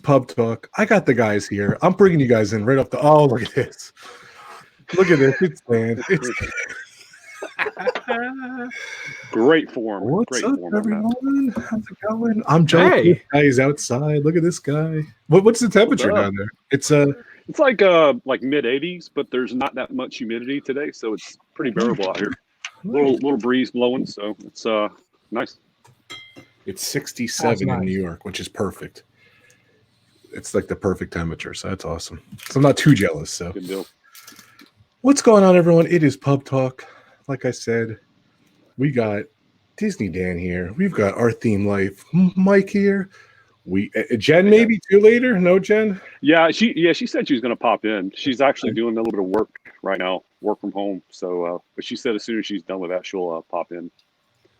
Pub Talk. I got the guys here. I'm bringing you guys in right off the. Oh, look at this! Look at this! It's Dan. It's great form. What's great up, form everyone? How's it going? I'm Joe. Hey. This guy is outside. Look at this guy. What's the temperature down there? It's like mid 80s, but there's not that much humidity today, so it's pretty bearable out here. Little breeze blowing, so it's nice. It's 67 in New York, which is perfect. It's like the perfect temperature, so that's awesome. So I'm not too jealous. So good deal. What's going on, everyone? It is Pub Talk. Like I said, we got Disney Dan here. We've got our theme life Mike here. Jen maybe too later. No, Jen. Yeah, she said she was going to pop in. She's actually doing a little bit of work right now, work from home. So, but she said as soon as she's done with that, she'll pop in.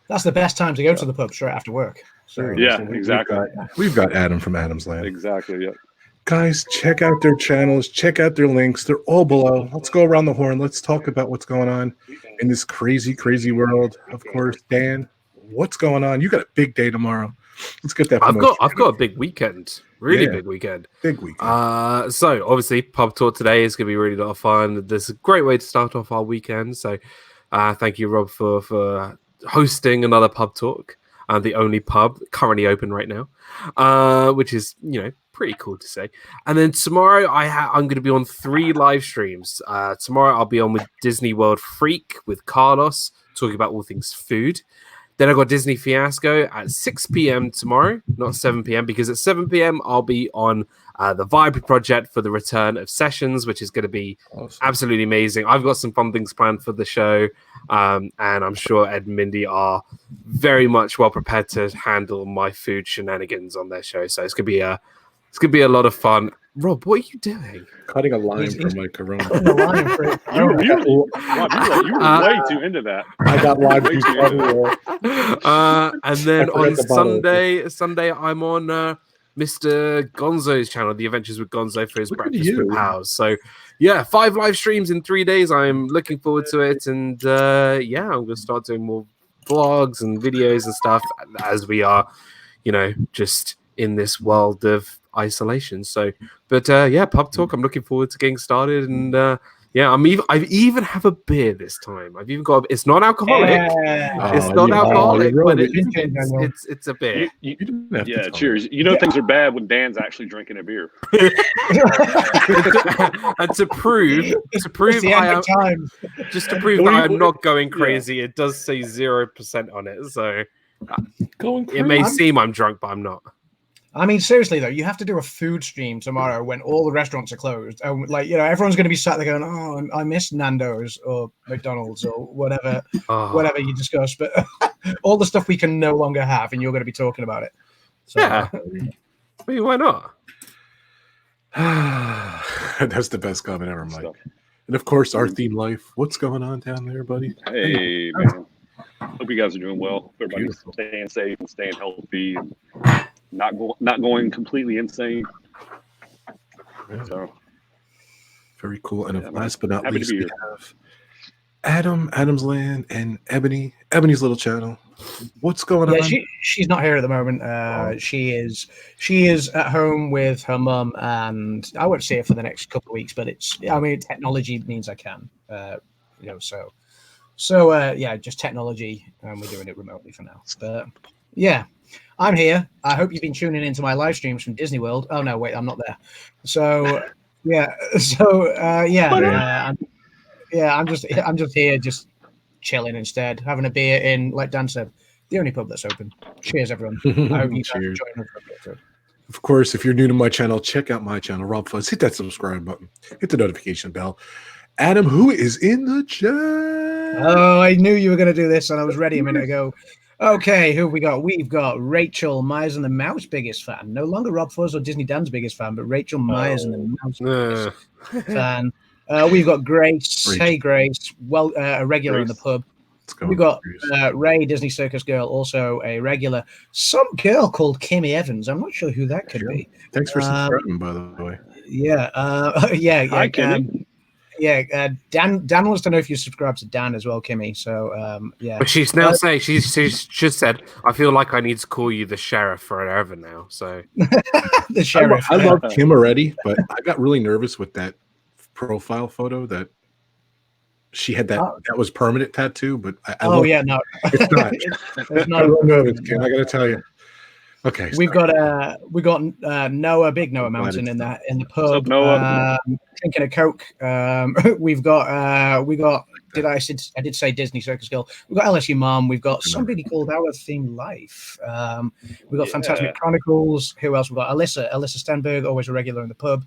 That's the best time to go to the pub, straight after work. So exactly. We've got Adam from AdamsLand. Exactly. Yeah. Guys, check out their channels. Check out their links. They're all below. Let's go around the horn. Let's talk about what's going on in this crazy, crazy world. Of course, Dan, what's going on? You got a big day tomorrow. Let's get that. I've got a big weekend. Big weekend. Big weekend. So obviously Pub Tour today is going to be really a lot of fun. This is a great way to start off our weekend. So thank you, Rob, for hosting another Pub Talk. The only pub currently open right now, which is, pretty cool to say. And then tomorrow I'm going to be on 3 live streams. Tomorrow I'll be on with Disney World Freak with Carlos, talking about all things food. Then I got Disney Fiasco at 6 p.m. tomorrow, not 7 p.m. because at 7 p.m. I'll be on the Vibe Project for the return of Sessions, which is going to be absolutely amazing. I've got some fun things planned for the show, and I'm sure Ed and Mindy are very much well prepared to handle my food shenanigans on their show. So it's going to be a lot of fun. Rob, what are you doing? Cutting a line for my Corona. You were way too into that. I got live juice everywhere. And then on Sunday, I'm on Mr. Gonzo's channel, The Adventures with Gonzo, for his Breakfast with Pals. So, 5 live streams in 3 days. I'm looking forward to it. And, I'm going to start doing more vlogs and videos and stuff as we are, just in this world of isolation. So, but Pub Talk, I'm looking forward to getting started. And I've even have a beer this time. I've even got it's not alcoholic. It's not alcoholic, but it's a beer. Cheers. Things are bad when Dan's actually drinking a beer. And to prove that I'm not going crazy, it does say 0% on it. So it may seem I'm drunk, but I'm not. I mean, seriously, though, you have to do a food stream tomorrow when all the restaurants are closed. Everyone's going to be sat there going, oh, I miss Nando's or McDonald's or whatever you discuss. But all the stuff we can no longer have, and you're going to be talking about it. So, I mean, why not? That's the best comment ever, Mike. And, of course, our theme life. What's going on down there, buddy? Hey, man. Hope you guys are doing well. Everybody's staying safe and staying healthy. And not going completely insane. So very cool. And last but not least, we have AdamsLand and Ebony's little channel. What's going on? She's not here at the moment. She is at home with her mum, and I won't see her for the next couple of weeks. But technology means I can. Just technology, and we're doing it remotely for now. But I'm here. I hope you've been tuning into my live streams from Disney World. Oh no, wait, I'm not there. I'm just here, just chilling instead, having a beer in, like Dan said, the only pub that's open. Cheers, everyone. I hope you guys enjoy it. Of course, if you're new to my channel, check out my channel, Rob Fuzz. Hit that subscribe button. Hit the notification bell. Adam, who is in the chat? Oh, I knew you were going to do this, and I was ready a minute ago. Okay, who have we got? We've got Rachel Myers and the Mouse biggest fan. No longer Rob Fuzz or Disney Dan's biggest fan, but Rachel Myers and the Mouse biggest fan. We've got Grace. Rachel. Hey, Grace. Well, a regular in the pub. We've got Ray, Disney Circus Girl, also a regular. Some girl called Kimmy Evans. I'm not sure who that could be. Thanks for subscribing, by the way. Hi, Kimmy. Dan wants to know if you subscribe to Dan as well, Kimmy. So yeah. But she's now saying she's just said, I feel like I need to call you the sheriff forever now. So The sheriff. I love Kim already, but I got really nervous with that profile photo that she had. That was permanent tattoo, but I love yeah, no, it's not. it's not. I love nervous, Kim. I got to tell you. Okay, We've got Noah, Big Noah Mountain in the pub. What's up, Noah? Drinking a Coke. We've got. I did say Disney Circus Girl. We've got LSU Mom. We've got somebody called Our Theme Life. We've got Phantasmic Chronicles. Who else? We've got Alyssa Stenberg, always a regular in the pub,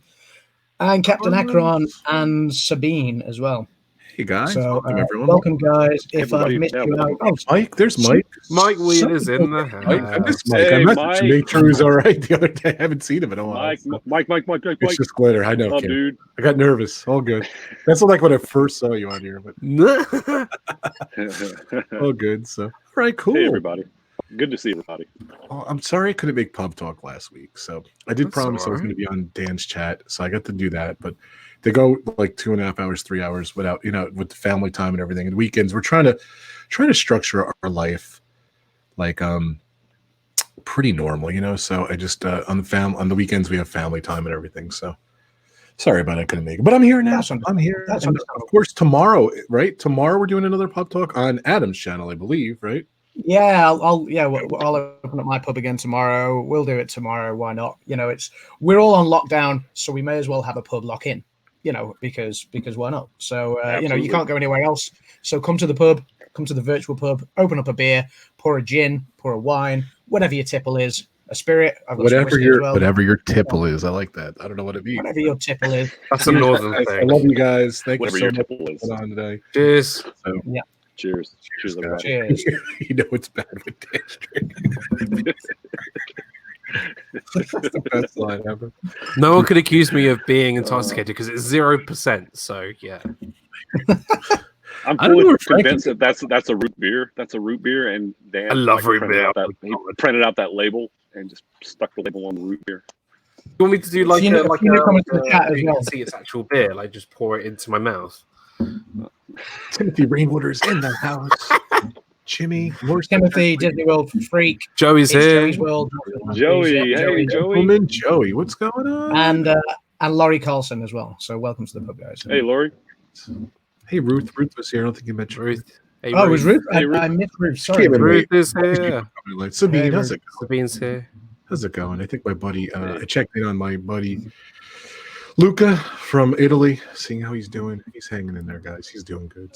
and Captain Akron and Sabine as well. Hey guys, So, welcome everyone. Welcome guys. If Everybody, I've missed you out, Mike, there's Mike. Mike Wheeler's in the I miss house. Mike. Hey, I messaged Mike. him, make sure he's all right the other day. I haven't seen him in a while. Mike. It's just glitter. I know, Oh, Kim. dude. I got nervous. All good. That's like when I first saw you on here, but all good. So, all right, cool. Hey, everybody. Good to see everybody. Oh, I'm sorry I couldn't make Pub Talk last week. So I did That's promise I was all going to be on Dan's chat. So I got to do that. But they go like 2.5 hours, 3 hours without, with the family time and everything. And weekends, we're trying to structure our life like pretty normal, So I just on the weekends we have family time and everything. So sorry about it, I couldn't make it. But I'm here now. I'm here. That's And of course, tomorrow, right? Tomorrow we're doing another Pub Talk on Adam's channel, I believe, right? Yeah, I'll open up my pub again tomorrow. We'll do it tomorrow. Why not? We're all on lockdown, so we may as well have a pub lock in. Because why not? So you can't go anywhere else. So come to the pub, come to the virtual pub, open up a beer, pour a gin, pour a wine, whatever your tipple is, a spirit. I've got Whatever your tipple is. I like that. I don't know what it means. Whatever your tipple is. That's a northern I thing. love you guys. Thank Whatever you your so much tipple is. for coming on today. Cheers. So, Yeah. Cheers, everybody. Cheers. It's bad with Dan. That's the best line ever. No one could accuse me of being intoxicated because it's 0%. So yeah. I'm I don't know fully where Frankie- convinced that that's a root beer. That's a root beer, and Dan I love root printed beer. out he printed out that label and just stuck the label on the root beer. You want me to do like Can you come into the chat as well? see it's actual beer, like just pour it into my mouth. Timothy Rainwater's in the house. Jimmy, where's Timothy, Disney World Freak. Joey's It's here. Joey's World. Joey, Yeah, hey Joey. Gentleman Joey? What's going on? And Laurie Carlson as well. So welcome to the pub, guys. Hey Lori. Hey, Ruth. Ruth was here. I don't think you mentioned Ruth. Hey, Oh, it was Ruth. Hey, Ruth. I missed Ruth. Sorry. Came in Ruth is Always here. people coming late. Sabine, Hey, how's Ruth. it going? Sabine's here. How's it going? I think my buddy, I checked in on my buddy Luca from Italy, seeing how he's doing. He's hanging in there, guys. He's doing good.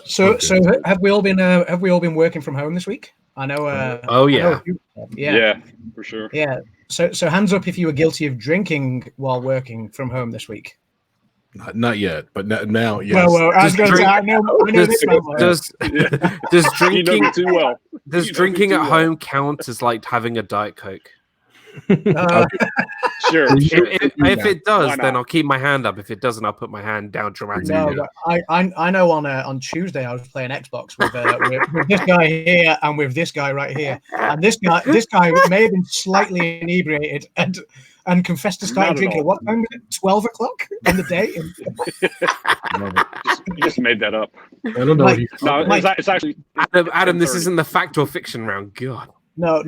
So So have we all been working from home this week? I know. Oh, yeah. I know a few- yeah. Yeah, for sure. Yeah. So hands up if you were guilty of drinking while working from home this week. not yet, but now, yes. Well, I was Just going to say, drink- I know this man well. Does You know drinking me too well. does You know me drinking too at well. home count as like having a Diet Coke? Sure. If it does, Why then not? I'll keep my hand up. If it doesn't, I'll put my hand down dramatically. No, but I know on Tuesday I was playing Xbox with this guy here and with this guy right here, and this guy may have been slightly inebriated and confessed to Not starting at drinking. all. What time was it? 12 o'clock in the day. You just made that up. I don't know. Mike- No, Mike- it's actually Adam, this 10:30. isn't the fact or fiction round. God. No,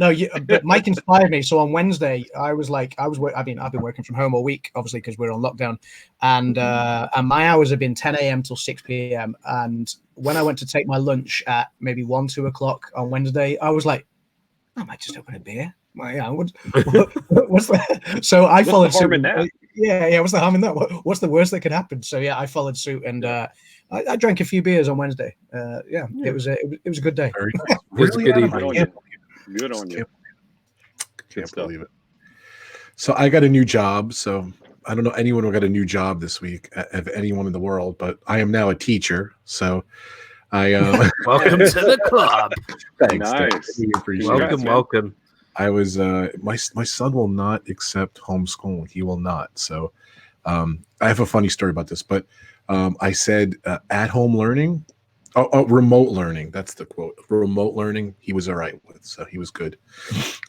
but Mike inspired me. So on Wednesday, I've been working from home all week, obviously because we're on lockdown, and my hours have been 10 a.m. till 6 p.m. And when I went to take my lunch at maybe 1-2 o'clock on Wednesday, I was like, I might just open a beer. What's that? So I followed the harm suit. in that? Yeah. What's the harm in that? What's the worst that could happen? So yeah, I followed suit, and I drank a few beers on Wednesday. It was a good day. Very It was a good Adam? good evening. on you. Good on you. Can't stuff. believe it. So I got a new job. So I don't know anyone who got a new job this week of anyone in the world, but I am now a teacher. So I Welcome to the club. thanks. Nice. Dave. We appreciate Congrats, it. Welcome, man. welcome. I was my son will not accept homeschool. He will not. So I have a funny story about this, but I said at home learning. Oh, remote learning. That's the quote. Remote learning. He was all right with, so he was good.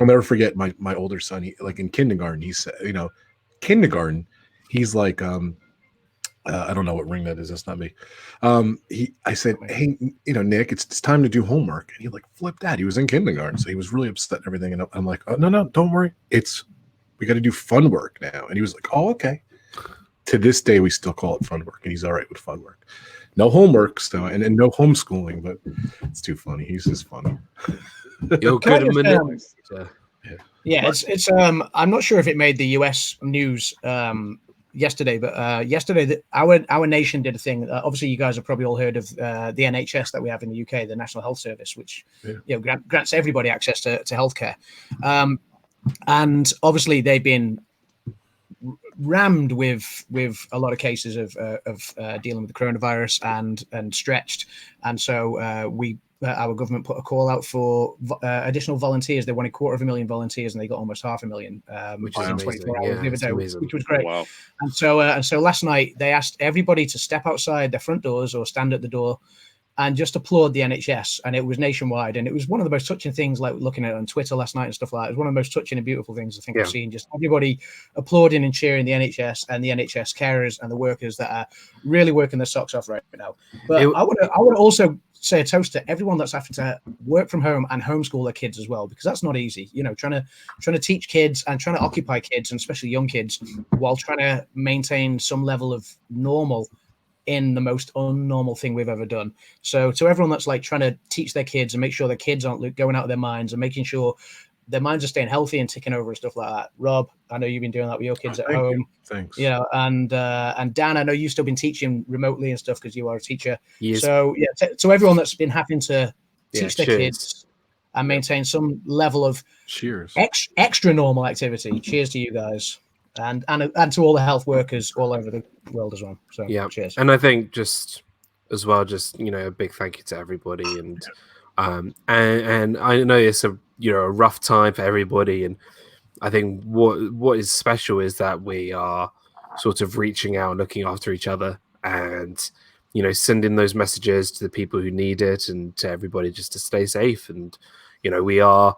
I'll never forget my older son. He like in kindergarten. He said, kindergarten. He's like, I don't know what ring that is. That's not me. I said, hey, Nick, it's time to do homework. And he like flipped out. He was in kindergarten, so he was really upset and everything. And I'm like, oh, no, don't worry. We got to do fun work now. And he was like, oh, okay. To this day, we still call it fun work, and he's all right with fun work. No homework, so and no homeschooling, but it's too funny. He's just funny. You're good at manipulating. Yeah, it's I'm not sure if it made the US news yesterday, but yesterday our nation did a thing. Obviously, you guys have probably all heard of the NHS that we have in the UK, the National Health Service, which grants everybody access to healthcare. And obviously, they've been rammed with a lot of cases of dealing with the coronavirus and stretched. And so our government put a call out for additional volunteers. They wanted 250,000 volunteers, and they got almost 500,000, which is amazing. 24 hours the other day, which was great. Wow. And so last night they asked everybody to step outside their front doors or stand at the door and just applaud the NHS. And it was nationwide. And it was one of the most touching things, like looking at it on Twitter last night and stuff like that. It was one of the most touching and beautiful things I think I've seen. Just everybody applauding and cheering the NHS and the NHS carers and the workers that are really working their socks off right now. But I would also say a toast to everyone that's having to work from home and homeschool their kids as well, because that's not easy. Trying to teach kids and trying to occupy kids, and especially young kids, while trying to maintain some level of normal in the most unnormal thing we've ever done. So to everyone that's like trying to teach their kids and make sure their kids aren't going out of their minds and making sure their minds are staying healthy and ticking over and stuff like that. Rob, I know you've been doing that with your kids at home. Thanks. And Dan, I know you've still been teaching remotely and stuff because you are a teacher. Yes. So to everyone that's been having to teach their kids and maintain some level of extra normal activity. Cheers to you guys. And to all the health workers all over the world as well. So cheers. And I think just as well, a big thank you to everybody. And I know it's a rough time for everybody. And I think what is special is that we are sort of reaching out, looking after each other, and sending those messages to the people who need it, and to everybody just to stay safe. And we are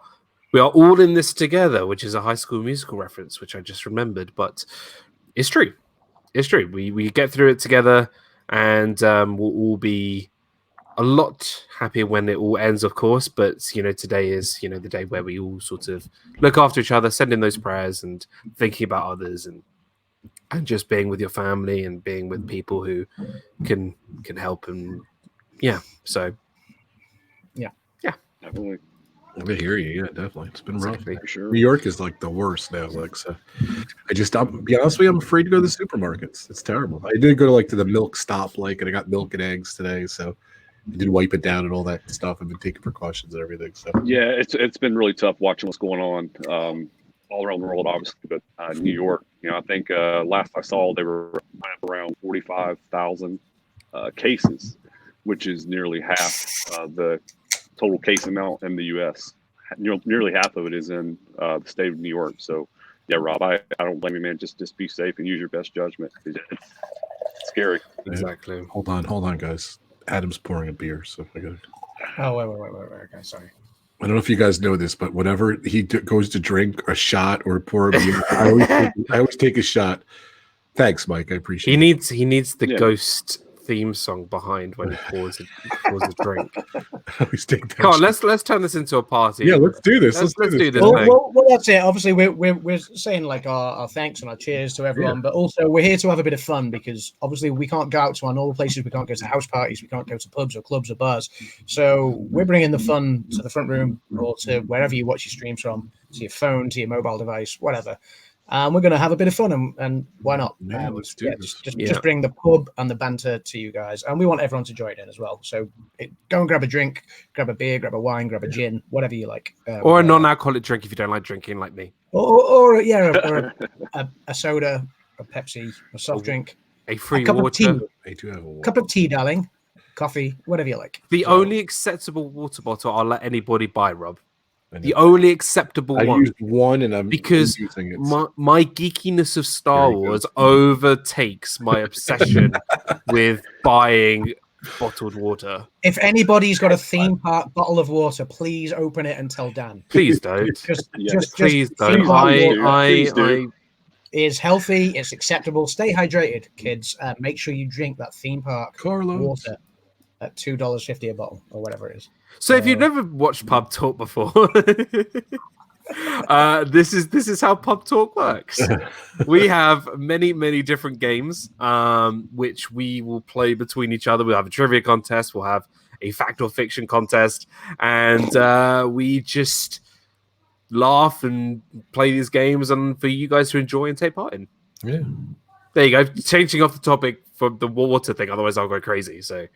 all in this together, which is a High School Musical reference, which I just remembered, but it's true. It's true. We get through it together, and we'll all be a lot happier when it all ends, of course. But today is the day where we all sort of look after each other, sending those prayers and thinking about others, and just being with your family and being with people who can help. And Definitely. I hear you. Yeah, definitely. It's been rough. For sure. New York is like the worst now. Like, so I'll be honest with you, I'm afraid to go to the supermarkets. It's terrible. I did go to the milk stop, and I got milk and eggs today. So I did wipe it down and all that stuff. I've been taking precautions and everything. So yeah, it's been really tough watching what's going on all around the world, obviously, but New York. I think last I saw they were around 45,000 cases, which is nearly half the total case amount in the U.S. Nearly half of it is in the state of New York. So, yeah, Rob, I don't blame you, man. Just be safe and use your best judgment. It's scary. Exactly. Hold on, guys. Adam's pouring a beer, so I got it. Oh, wait, okay, sorry. I don't know if you guys know this, but whenever he goes to drink a shot or pour a beer, I always take a shot. Thanks, Mike. I appreciate it. He needs the ghost theme song behind when he pours a drink. Come on, let's turn this into a party. Yeah, let's do this. Let's do this. Well, that's it. Obviously, we're saying our thanks and our cheers to everyone, but also we're here to have a bit of fun, because obviously we can't go out to our normal places. We can't go to house parties. We can't go to pubs or clubs or bars. So we're bringing the fun to the front room, or to wherever you watch your streams from, to your phone, to your mobile device, whatever. We're going to have a bit of fun, and why not? Let's do this. Just bring the pub and the banter to you guys, and we want everyone to join in as well. So go and grab a drink, grab a beer, grab a wine, grab a gin, whatever you like, or a non-alcoholic drink if you don't like drinking, like me, or a soda, a Pepsi, a soft drink, a free cup water, of tea, cup of tea, darling, coffee, whatever you like. The only acceptable water bottle I'll let anybody buy, Rob. The only acceptable one. I used one, and I'm because using it. My geekiness of Star Wars overtakes my obsession with buying bottled water. If anybody's got a theme park bottle of water, please open it and tell Dan. Please don't. Just please don't. is healthy. It's acceptable. Stay hydrated, kids. Make sure you drink that theme park Carlos. water at $2.50 a bottle or whatever it is. So if you've never watched Pub Talk before, this is how Pub Talk works. We have many different games, which we will play between each other. We'll have a trivia contest. We'll have a fact or fiction contest, and we just laugh and play these games, and for you guys to enjoy and take part in. Yeah. There you go. Changing off the topic for the water thing, otherwise I'll go crazy. So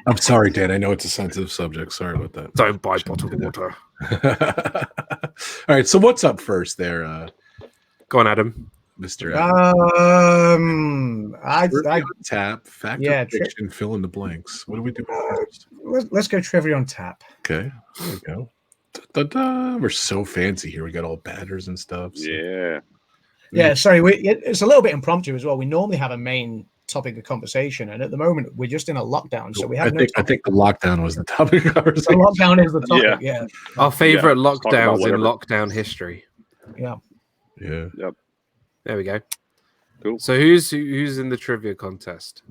I'm sorry, Dan. I know it's a sensitive subject. Sorry about that. don't buy bottled water. All right. So what's up first there, Go on, Adam. Mr. Tap, fact or fiction, fill in the blanks. What do we do first? Let's go trivia on tap. Okay. There we go. Da-da-da. We're so fancy here. We got all batters and stuff. So. Yeah. Yeah, sorry. It's a little bit impromptu as well. We normally have a main topic of conversation, and at the moment we're just in a lockdown, so we have I think the lockdown was the topic of conversation. The lockdown is the topic. Yeah. Our favorite lockdowns in lockdown history. Yeah. Yeah. Yep. There we go. Cool. So who's in the trivia contest?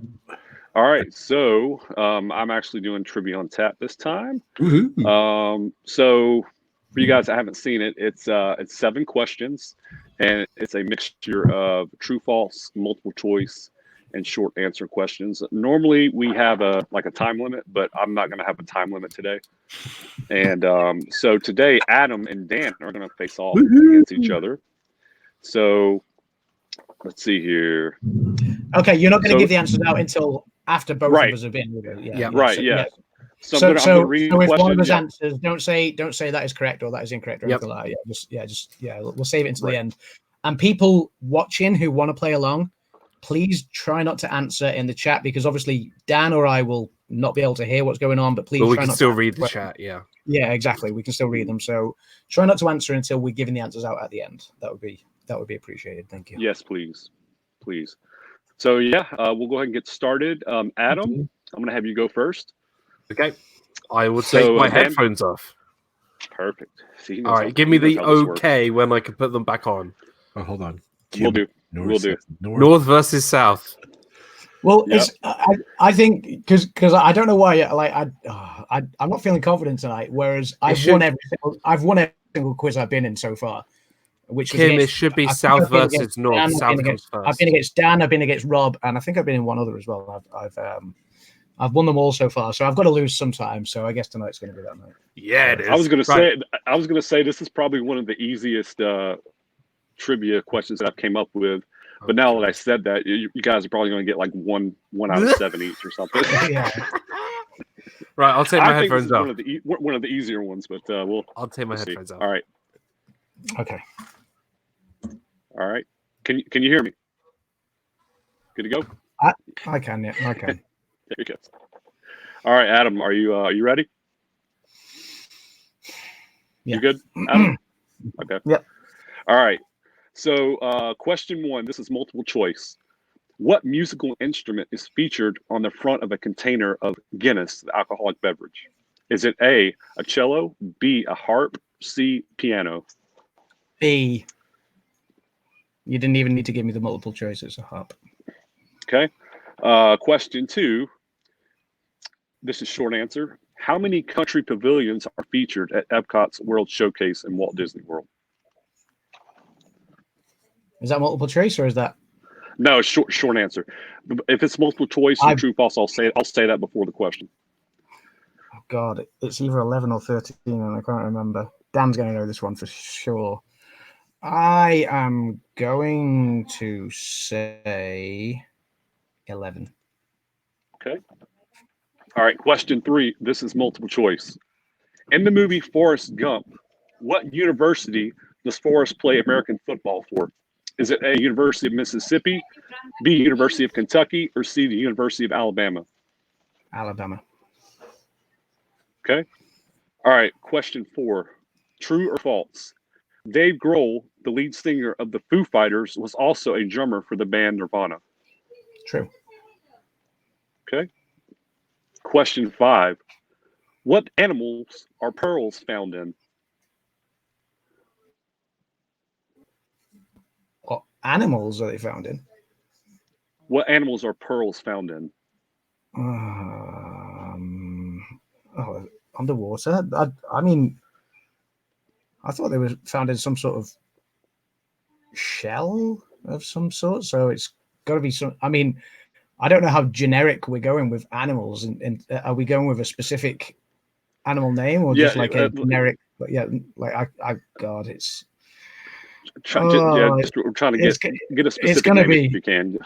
All right. So I'm actually doing trivia on tap this time. Woohoo. So for you guys that haven't seen it, it's 7 questions, and it's a mixture of true, false, multiple choice, and short answer questions. Normally we have a time limit, but I'm not going to have a time limit today. And so today, Adam and Dan are going to face off against each other. So let's see here. Okay, you're not going to give the answers out until after both Right. of us have been. Yeah. Right. Yeah. So I'm gonna read the if question, one of us answers, don't say that is correct or that is incorrect or anything like that. We'll save it until the end. And people watching who want to play along, please try not to answer in the chat, because obviously Dan or I will not be able to hear what's going on. But please, we try can not still to read the chat. Yeah. Yeah, exactly. We can still read them. So try not to answer until we're giving the answers out at the end. That would be appreciated. Thank you. Yes, please. So we'll go ahead and get started. Adam, I'm going to have you go first. Okay. I will take my headphones off. Perfect. See, all right, give me the okay when I can put them back on. Oh, hold on. We'll do. North versus South. Well, it's I think because I don't know why. I'm not feeling confident tonight. Whereas I've won every single quiz I've been in so far. Which Kim, it should be South versus North. South comes first. I've been against Dan. I've been against Rob, and I think I've been in one other as well. I've won them all so far, so I've got to lose sometime. So I guess tonight's going to be that night. Yeah, it is. I was going to say this is probably one of the easiest trivia questions that I've came up with. But now that I said that, you guys are probably going to get like one out of 7 each or something. Yeah. Right, I'll take my headphones off. One of the easier ones, but I'll take my headphones off. All right. Okay. All right. Can you hear me? Good to go? I can, yeah. Okay. There you go. All right, Adam, are you ready? Yeah. You good, Adam? Okay. Yep. All right. So question 1, this is multiple choice. What musical instrument is featured on the front of a container of Guinness, the alcoholic beverage? Is it A, a cello, B, a harp, C, piano? B. You didn't even need to give me the multiple choices. A harp. Okay. Question 2. This is short answer. How many country pavilions are featured at Epcot's World Showcase in Walt Disney World? Is that multiple choice or is that? No, it's short answer. If it's multiple choice or true false, I'll say that before the question. Oh God, it's either 11 or 13, and I can't remember. Dan's going to know this one for sure. I am going to say 11. Okay. All right. Question 3. This is multiple choice. In the movie Forrest Gump, what university does Forrest play American football for? Is it A, University of Mississippi, B, University of Kentucky, or C, the University of Alabama? Alabama. Okay. All right. Question 4. True or false? Dave Grohl, the lead singer of the Foo Fighters, was also a drummer for the band Nirvana. True. Okay. Question 5. What animals are pearls found in? animals are they found in? What animals are pearls found in? Underwater. I mean, I thought they were found in some sort of shell of some sort. So it's got to be some. I mean, I don't know how generic we're going with animals, and are we going with a specific animal name or just like a generic? But yeah, like God, it's. We're trying to get a specific name if you can.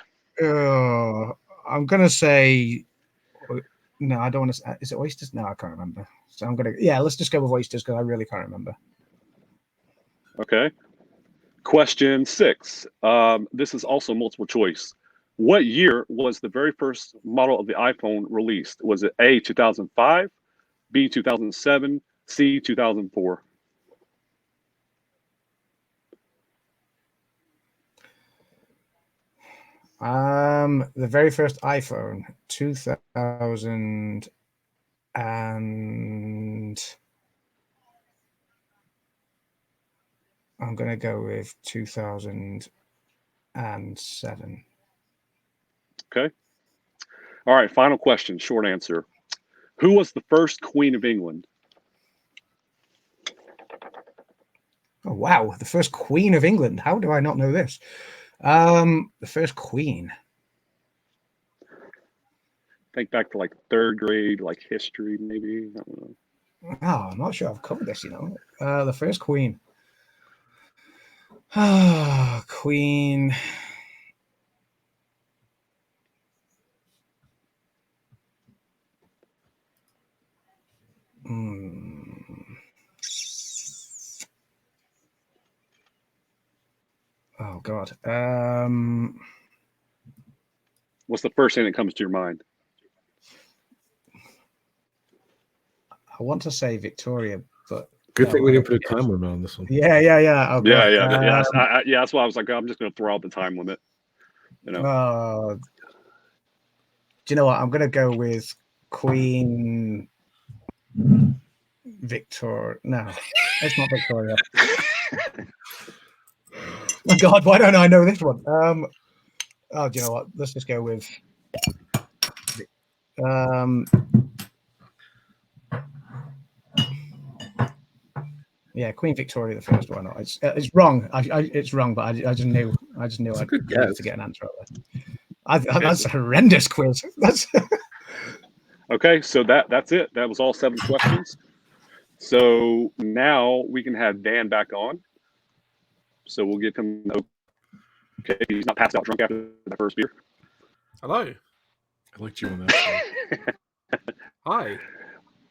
I'm gonna say. No, I don't want to. Is it oysters? No, I can't remember. So let's just go with oysters because I really can't remember. Okay. Question 6. This is also multiple choice. What year was the very first model of the iPhone released? Was it A, 2005, B, 2007, C, 2004? The very first iPhone, 2000 and I'm going to go with 2007. Okay. All right. Final question. Short answer. Who was the first Queen of England? Oh, wow. The first Queen of England. How do I not know this? The first Queen. Think back to like 3rd grade, like history, maybe. I don't know. Oh, I'm not sure I've covered this, the first Queen. Queen. Oh God. What's the first thing that comes to your mind? I want to say Victoria, but good thing we didn't put a time limit on this one. Yeah. Okay. Yeah. That's why I was like, I'm just going to throw out the time limit. Do you know what? I'm going to go with Queen Victoria. No, it's not Victoria. Oh God, why don't I know this one? Do you know what? Let's just go with yeah, Queen Victoria the first. Why not? It's wrong. It's wrong, but I just knew I'd need to get an answer out there. That's a horrendous quiz. That's okay. So that's it. That was all 7 questions. So now we can have Dan back on. So we'll give him okay. He's not passed out drunk after the first beer. Hello. I liked you on that. Hi.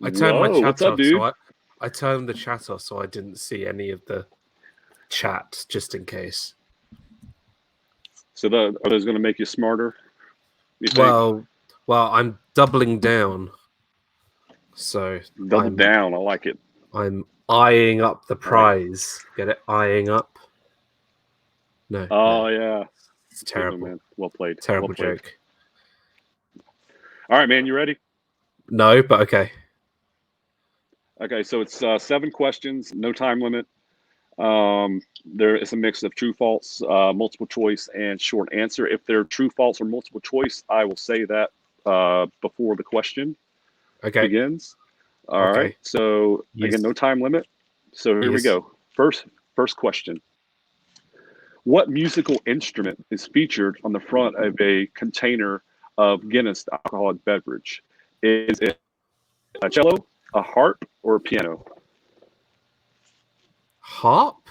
I turned my chat up, off, dude? so I turned the chat off so I didn't see any of the chat, just in case. So are those going to make you smarter? You think? Well, I'm doubling down. So double down. I like it. I'm eyeing up the prize. Right. Get it? Eyeing up. No. Oh yeah. It's terrible, man. Well played. Terrible well played. joke. All right, man. You ready? No, but okay. Okay, so it's 7 questions, no time limit. There is a mix of true, false, multiple choice, and short answer. If they're true, false, or multiple choice, I will say that before the question begins. All right. So again, no time limit. So here we go. First question. What musical instrument is featured on the front of a container of Guinness alcoholic beverage? Is it a cello, a harp, or a piano? Harp?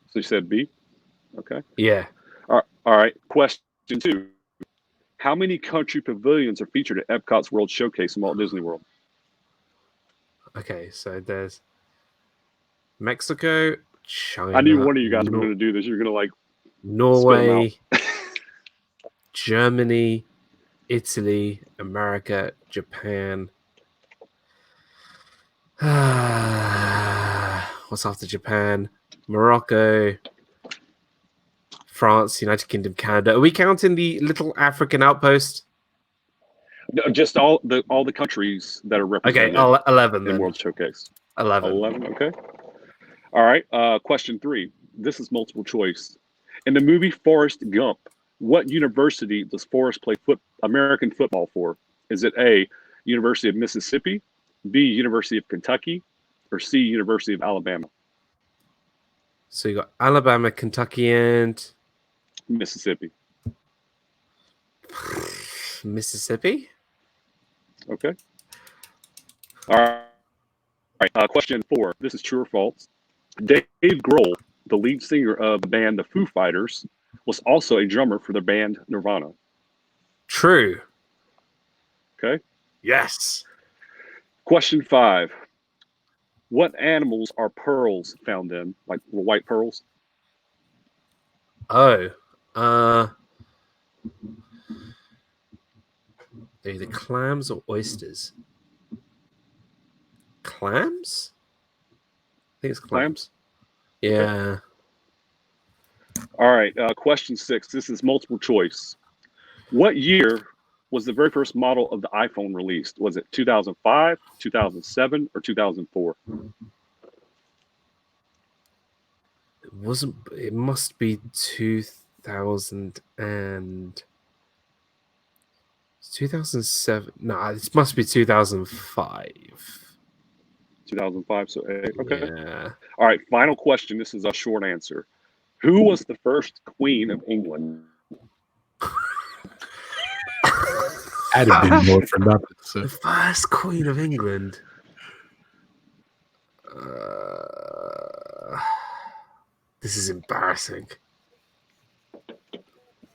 So you said B? Okay. Yeah. All right. Question 2. How many country pavilions are featured at Epcot's World Showcase in Walt Disney World? Okay, so there's Mexico, China. I knew one of you guys were going to do this. You're going to like Norway, Germany, Italy, America, Japan. What's after Japan? Morocco, France, United Kingdom, Canada. Are we counting the little African outpost? No, just all the countries that are represented. Okay, 11 in then. World Showcase. 11. 11. Okay. All right. Question 3. this is multiple choice. In the movie Forrest Gump, what university does Forrest play American football for? Is it A, University of Mississippi, B, University of Kentucky, or C, University of Alabama? So you got Alabama, Kentucky, and Mississippi. Mississippi. Okay. All right. Question 4. This is true or false. Dave Grohl, the lead singer of the band The Foo Fighters, was also a drummer for the band Nirvana. True. Okay. Yes. Question 5. What animals are pearls found in? Like white pearls? Oh. They're either clams or oysters. Clams? I think it's clams. Yeah. All right. Question 6. This is multiple choice. What year was the very first model of the iPhone released? Was it 2005, 2007, or 2004? It must be 2000 and 2007. No, it must be 2005. 2005. So okay. Yeah. All right. Final question. This is a short answer. Who was the first Queen of England? Adam didn't know it for nothing. So. The first Queen of England. This is embarrassing.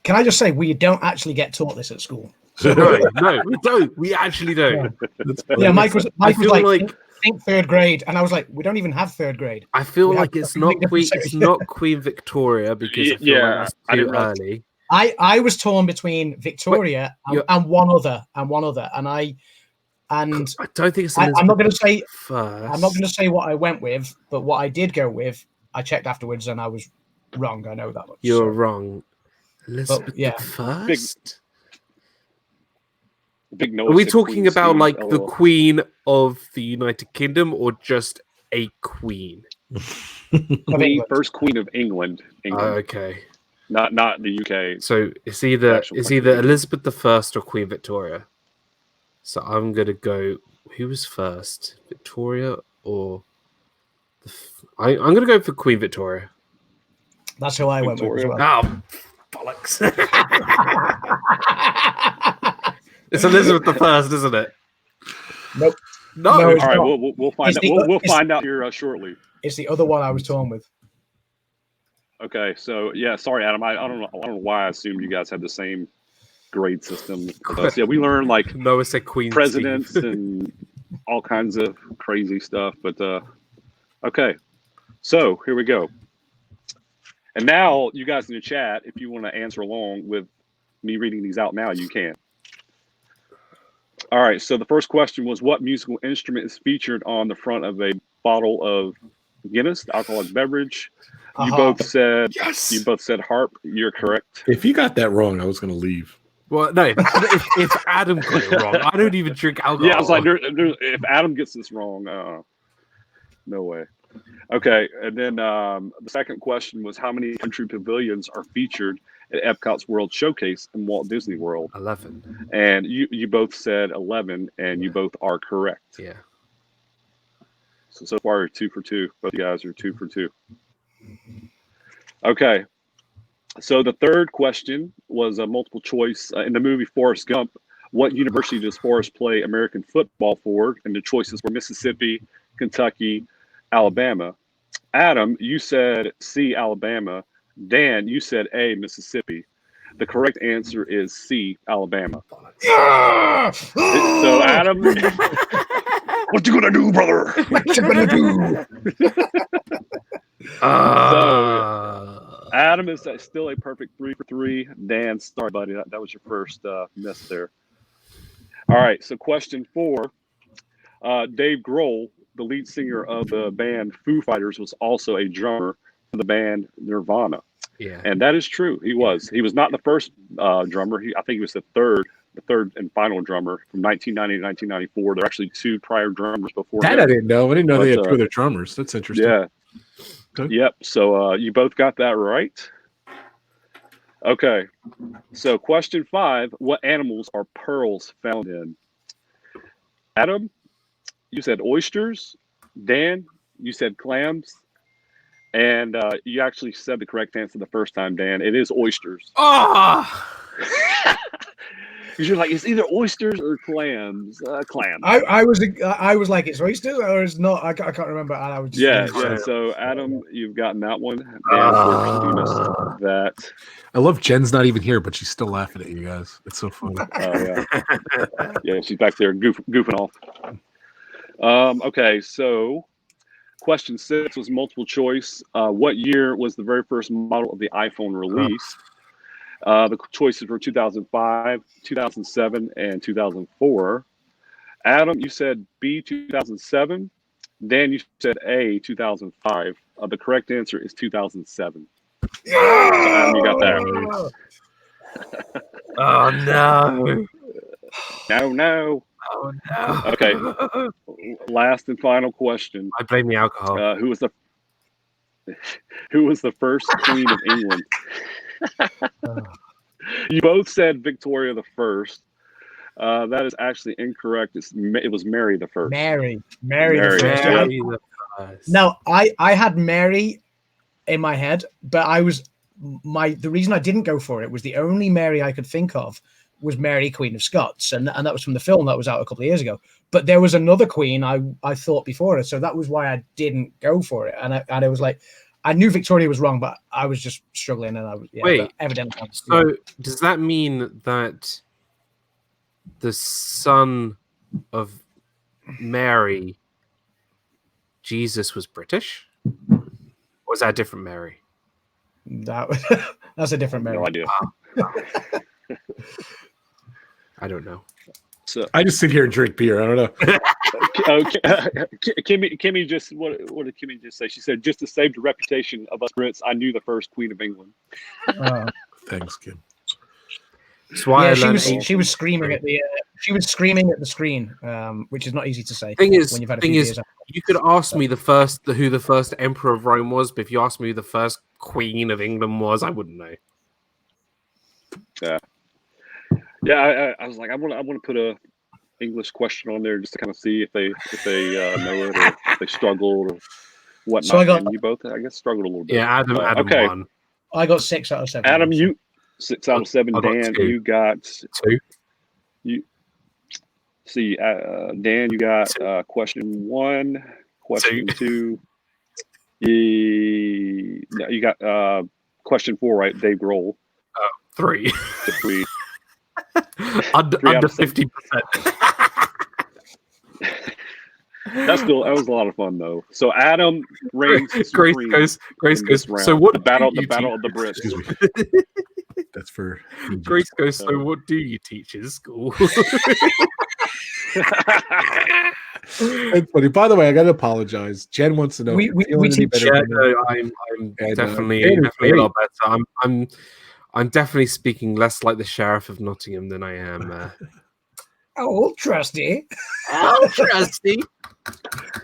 Can I just say we don't actually get taught this at school? No, we don't. We actually don't. Yeah, Mike was I feel like think third grade, and I was like, we don't even have third grade. I feel We like have it's not Queen. It's not Queen Victoria because I feel like that's too early. I was torn between Victoria and one other, and I don't think it's. I'm not going to say first. I'm not going to say what I went with, but what I did go with, I checked afterwards, and I was wrong. I know that much. You're wrong. Elizabeth yeah. the First. Big Are we talking about like the Queen of the United Kingdom or just a queen? First Queen of England. Okay. Not the UK. So it's either Elizabeth the First or Queen Victoria. So I'm gonna go. Who was first, Victoria or? I'm gonna go for Queen Victoria. That's who I went with as well. Oh, bollocks! It's Elizabeth the First, isn't it? Nope. No. All right, we'll find out. We'll find out here shortly. It's the other one I was torn with. Okay, so yeah, sorry, Adam. I don't know why I assumed you guys had the same grade system. Yeah, we learned like Noah said Queen presidents and all kinds of crazy stuff. But okay, so here we go. And now, you guys in the chat, if you want to answer along with me reading these out now, you can. All right, so the first question was, what musical instrument is featured on the front of a bottle of Guinness, the alcoholic beverage? You both said yes. You both said harp. You're correct. If you got that wrong, I was going to leave. Well, no, if Adam got it wrong, I don't even drink alcohol. Yeah, I was like, if Adam gets this wrong, no way. Okay, and then the second question was, how many country pavilions are featured at Epcot's World Showcase in Walt Disney World? 11. And you both said 11, and you both are correct. Yeah. So far, you're 2 for 2. Both you guys are 2 for 2. Okay. So the third question was a multiple choice. In the movie Forrest Gump, what university does Forrest play American football for? And the choices were Mississippi, Kentucky, Alabama. Adam, you said C, Alabama. Dan, you said A, Mississippi. The correct answer is C, Alabama. So Adam, what you gonna do, brother? What you gonna do? So Adam is still a perfect 3 for 3. Dan, sorry, buddy, that was your first miss there. All right, so question 4. Dave Grohl, the lead singer of the band Foo Fighters, was also a drummer for the band Nirvana. Yeah, and that is true. He was not the first drummer. I think he was the third and final drummer from 1990 to 1994. There are actually 2 prior drummers before that him. I didn't know. I didn't know they had 2 other drummers. That's interesting. Yeah. Okay. Yep. So you both got that right. Okay. So question 5: what animals are pearls found in? Adam, you said oysters. Dan, you said clams. And you actually said the correct answer the first time, Dan. It is oysters. Ah, Because you're like, it's either oysters or clams. Clams. I was like, it's oysters or it's not. I can't remember. And I was just Yeah, thinking, yeah. So Adam, you've gotten that one. Dan, unfortunately, you missed that. I love Jen's not even here, but she's still laughing at you guys. It's so funny. Oh yeah, yeah. She's back there goofing off. Okay, so question 6 was multiple choice. What year was the very first model of the iPhone released? The choices were 2005, 2007, and 2004. Adam, you said B, 2007. Dan, you said A, 2005. The correct answer is 2007. So Adam, you got that. oh no! No. Oh no! Okay. Last and final question. I blame the alcohol. Who was the first Queen of England? You both said Victoria the First. That is actually incorrect. It was Mary the First. Mary the Mary. first. Yeah. Mary the first. No, I had Mary in my head, but the reason I didn't go for it was the only Mary I could think of was Mary, Queen of Scots, and that was from the film that was out a couple of years ago. But there was another queen I thought before her, so that was why I didn't go for it. And I was like, I knew Victoria was wrong, but I was just struggling, and I was Wait. evidently. So does that mean that the son of Mary, Jesus, was British? Or was that a different Mary? That's a different Mary. No idea. I don't know. So, I just sit here and drink beer. I don't know. Kimmy just what did Kimmy just say? She said, just to save the reputation of us Brits, I knew the first Queen of England. Thanks, Kim. So why she was screaming at the screen, which is not easy to say. Thing is, when you've had a few years. you could ask me who the first emperor of Rome was, but if you asked me who the first Queen of England was, I wouldn't know. Yeah. I was like, I want to put a English question on there just to kind of see if they know it or if they struggled or whatnot. So and you both, I guess, struggled a little bit. Yeah, Adam okay. won. I got 6 out of 7. Adam, you 6 out of 7. I got Dan, 2. you got 2. You see, Dan, you got question 1, question 2. You got question 4, right? Dave Grohl. 3. 3. under 50%. That was a lot of fun though. So Adam reigns Grace supreme goes. in this round. So what? The battle of the Brits. Excuse me. That's for Grace goes. So what do you teach in school? It's funny. By the way, I got to apologize. Jen wants to know. We teach. Yeah, no, I'm definitely a lot better. I'm definitely speaking less like the Sheriff of Nottingham than I am. Oh, trusty. Oh, trusty.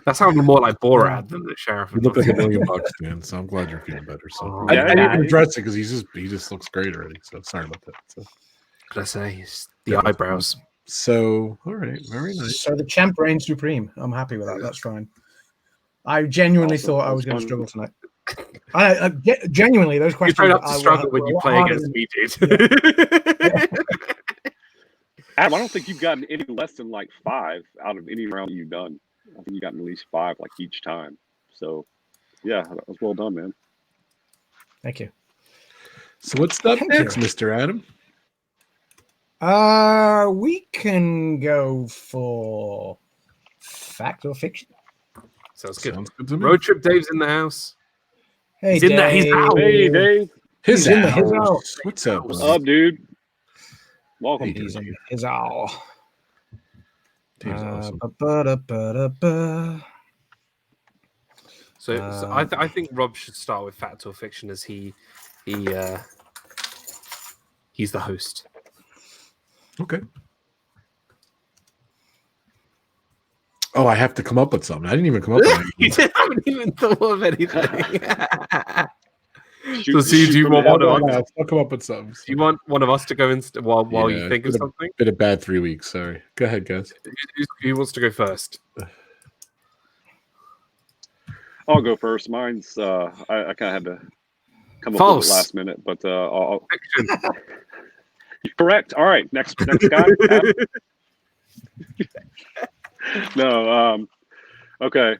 That sounded more like Borat than the Sheriff You of look like Nottingham. $1 million, man. So I'm glad you're feeling better. So Oh, I yeah. didn't even address it because he just looks great already. So sorry about that. So, What did I say? It's the eyebrows. all right, very nice. So the champ reigns supreme. I'm happy with that. That's fine. I genuinely Awesome. thought I was going to struggle tonight. I genuinely, those You questions. don't have to struggle when you play against me, dude. Adam, I don't think you've gotten any less than like 5 out of any round you've done. I think you've gotten at least 5 like each time. So yeah, that was well done, man. Thank you. So what's up Thank next, you. Mr. Adam? We can go for fact or fiction. Sounds good. Sounds good to me. Road trip Dave's in the house. Hey, He's in there. He's Dave. out. Hey, Dave. His He's in the- his house. house. What's up? What's buddy? up, dude? Welcome. Hey, He's in his owl. Dave's awesome. So I think Rob should start with fact or fiction as he's the host. Okay. Oh, I have to come up with something. I didn't even come up with You anything. haven't even thought of anything. Shoot- So, do you shoot want from the one of hip. us? I'll come up with something. Do you want one of us to go in while you Yeah, think of something? Been a bad 3 weeks. Sorry. Go ahead, guys. Who wants to go first? I'll go first. Mine's I kind of had to come up with False. it last minute, but I'll Fiction. correct. All right, next guy. Adam? No. Okay.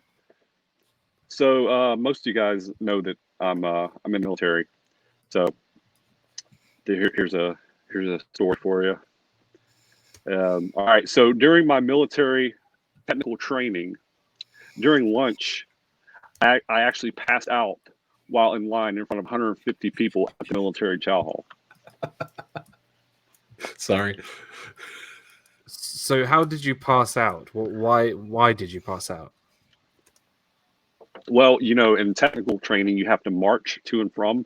So most of you guys know that I'm in the military. So here's a story for you. All right. So during my military technical training, during lunch, I actually passed out while in line in front of 150 people at the military chow hall. Sorry. So, how did you pass out? Why did you pass out? Well, in technical training, you have to march to and from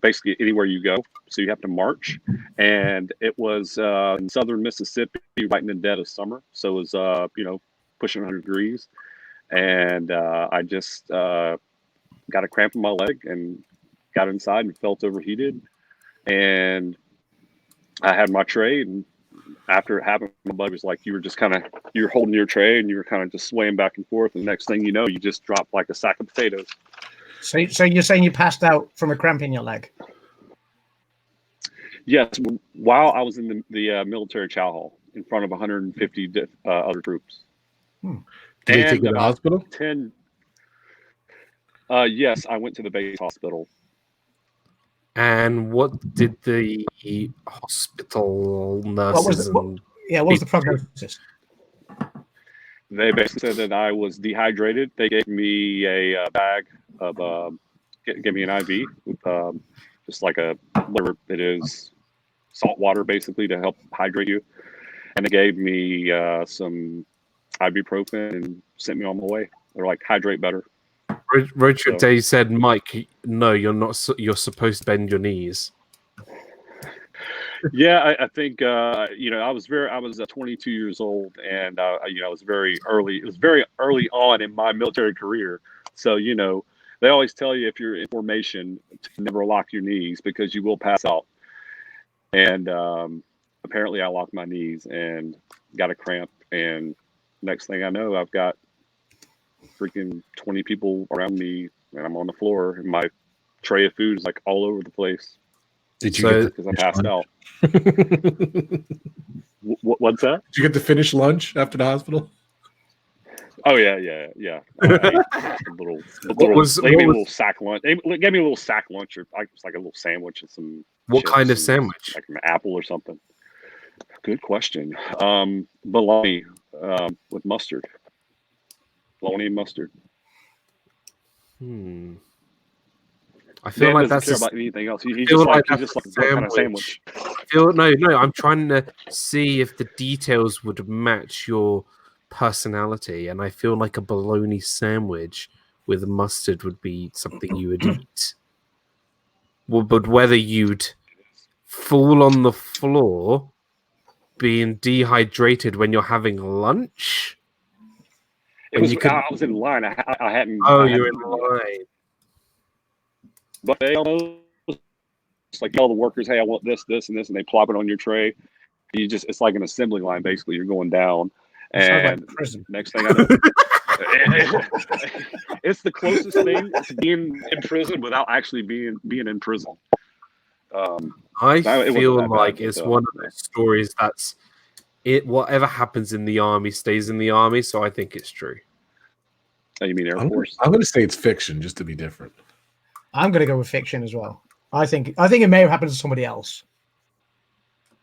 basically anywhere you go. So you have to march. And it was in southern Mississippi, right in the dead of summer. So it was, pushing 100 degrees. And I just got a cramp in my leg and got inside and felt overheated. And I had my tray, and after it happened, my buddy was like, you're holding your tray and you were kind of just swaying back and forth. And the next thing you know, you just dropped like a sack of potatoes. So you're saying you passed out from a cramp in your leg? Yes, while I was in the military chow hall in front of 150 other troops. Did they take you to the hospital? 10. Yes, I went to the base hospital. And what did the hospital nurses what was the prognosis? They basically said that I was dehydrated. They gave me a bag of, gave me an IV with just like whatever it is, salt water basically to help hydrate you. And they gave me some ibuprofen and sent me on my way. They're like, hydrate better. Richard Day said, Mike, no, you're not. You're supposed to bend your knees. Yeah, I think I was 22 years old, and I was very early. It was very early on in my military career. So they always tell you if you're in formation to never lock your knees because you will pass out. And apparently, I locked my knees and got a cramp. And next thing I know, I've got freaking 20 people around me, and I'm on the floor, and my tray of food is like all over the place. Did you get because I passed out? What's that? Did you get to finish lunch after the hospital? Oh yeah. They gave me a little sack lunch. They gave me a little sack lunch, or it's like a little sandwich and some. What kind of sandwich? Like an apple or something. Good question. Bologna with mustard. Bologna and mustard. I feel like that's care about anything else. He feel just like what kind of sandwich. No. I'm trying to see if the details would match your personality, and I feel like a bologna sandwich with mustard would be something you would eat. Well, but whether you'd fall on the floor, being dehydrated when you're having lunch. I was in line. I hadn't. Oh, you're in line. But they almost like tell the workers, "Hey, I want this, this, and this," and they plop it on your tray. It's like an assembly line. Basically, you're going down, and next thing I know, it's the closest thing to being in prison without actually being in prison. I feel like it's one of those stories that's it. Whatever happens in the army stays in the army, so I think it's true. Oh, you mean Air Force? I'm going to say it's fiction, just to be different. I'm going to go with fiction as well. I think it may have happened to somebody else.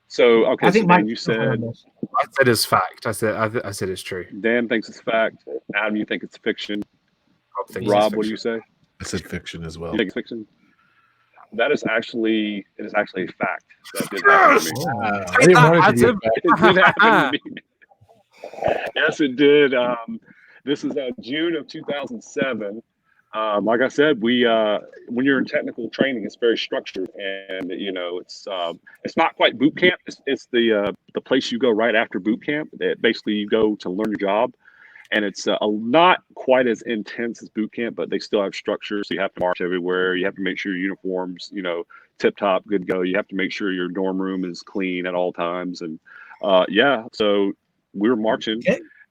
So okay, I think you said I said it's fact. I said it's true. Dan thinks it's fact. Adam, you think it's fiction. Rob, what do you say? I said fiction as well. You think it's fiction? It is actually a fact. That did happen to me. I didn't want it to be a fact. It did happen to me. Yes, it did. This is June of 2007. Like I said, we when you're in technical training, it's very structured, and it's not quite boot camp. It's the place you go right after boot camp. Basically, you go to learn your job, and it's not quite as intense as boot camp, but they still have structure. So you have to march everywhere. You have to make sure your uniforms, tip top, good to go. You have to make sure your dorm room is clean at all times, and so we were marching,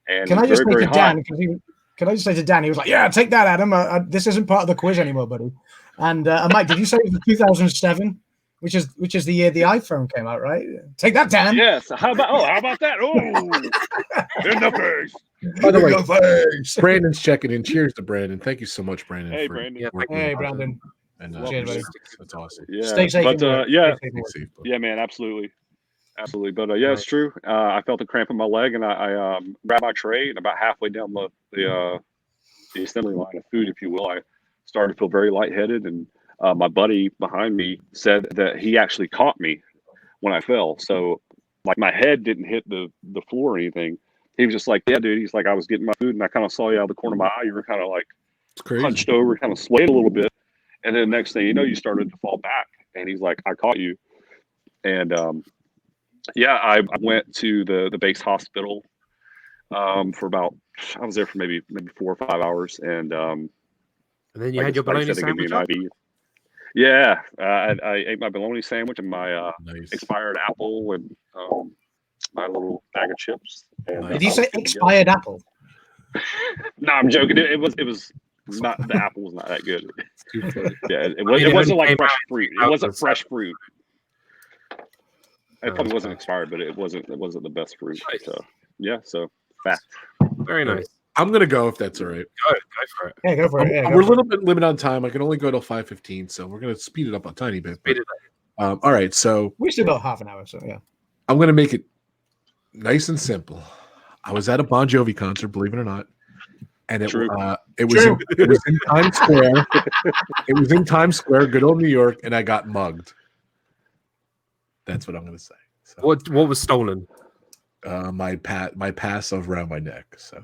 and Can it I was just very, say very to hot. Dan? Can I just say to Dan? He was like, "Yeah, take that, Adam. This isn't part of the quiz anymore, buddy." And Mike, did you say it was 2007, which is the year the iPhone came out, right? Take that, Dan. Yes. How about that? Oh, in the face. By the way, Brandon's checking in. Cheers to Brandon. Thank you so much, Brandon. Hey, for Brandon. Yeah, working Hey, hard. Brandon. And Cheers, buddy. that's awesome. Yeah. Stay safe. But Stay safe. Stay safe, bud. yeah, man, absolutely. But it's true. I felt a cramp in my leg, and I grabbed my tray, and about halfway down the assembly line of food, if you will, I started to feel very lightheaded, and my buddy behind me said that he actually caught me when I fell. So, like, my head didn't hit the floor or anything. He was just like, "Yeah, dude." He's like, "I was getting my food, and I kind of saw you out of the corner of my eye. You were kind of like It's crazy. hunched over, kind of swayed a little bit, and then next thing you know, you started to fall back." And he's like, "I caught you." And I went to the base hospital for about, I was there for maybe 4 or 5 hours, and then you had your bologna they gave me sandwich. an IV. Yeah, I ate my bologna sandwich and my Nice. expired apple and my little bag of chips. And, Did you say expired apple? No, I'm joking. It was not, the apple was not that good. Too funny. Yeah, it it wasn't only like came fresh out fruit. in It wasn't 2007. fresh fruit. It probably Oh, wasn't gosh. expired, but it wasn't the best fruit. Nice. So so fact. Very nice. I'm gonna go if that's all right. Go for it. Yeah, go for it. Yeah, We're a little bit limited on time. I can only go till 5:15, so we're gonna speed it up a tiny bit. Speed it All right, so We still got half an hour, so yeah. I'm gonna make it nice and simple. I was at a Bon Jovi concert, believe it or not, and it True. it was in Times Square. It was in Times Square, good old New York, and I got mugged. That's what I'm gonna say. So, What was stolen? my pass around my neck. So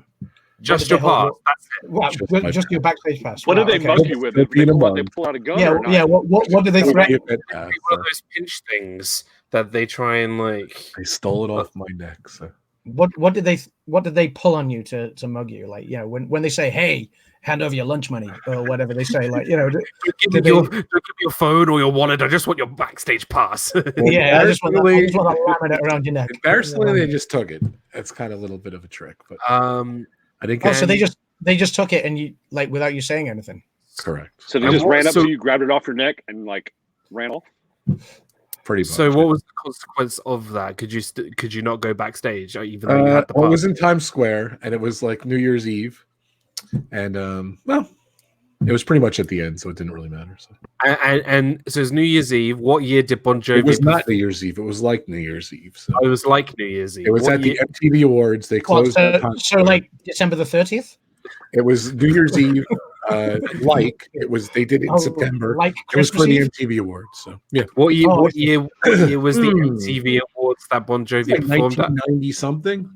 Just did your they hold pass. That's it. Wow, Just my just your backstage pass. What Wow, did they okay. mug you with? They're They pull out a gun Yeah, or not? yeah. What did they threaten? Pass, One of those pinch things that they try and like. I stole it off my neck. So What did they pull on you to mug you? Like, when they say, "Hey, hand over your lunch money" or whatever they say, like, Don't give me your phone or your wallet. I just want your backstage pass. yeah, I just want to laminate around your neck. embarrassingly, they just took it. That's kind of a little bit of a trick, but I didn't Oh, get so they just took it and you, like, without you saying anything. correct. So they just ran up to you, grabbed it off your neck, and like ran off. Pretty much. So what was the consequence of that? Could you not go backstage even though you had the well, it pass? was in Times Square, and it was like New Year's Eve, and it was pretty much at the end, so it didn't really matter. So. And so it's New Year's Eve. What year did Bon Jovi? It was not New Year's Eve. It was like New Year's Eve. So It was like New Year's Eve. it was What at year- the MTV Awards. They closed. at Times So Square. like December the 30th. It was New Year's Eve. They did it in September. Like It was for Christmas the Eve? MTV Awards. So yeah, What year? Oh, What year was the MTV Awards that Bon Jovi like performed at? 1990 something.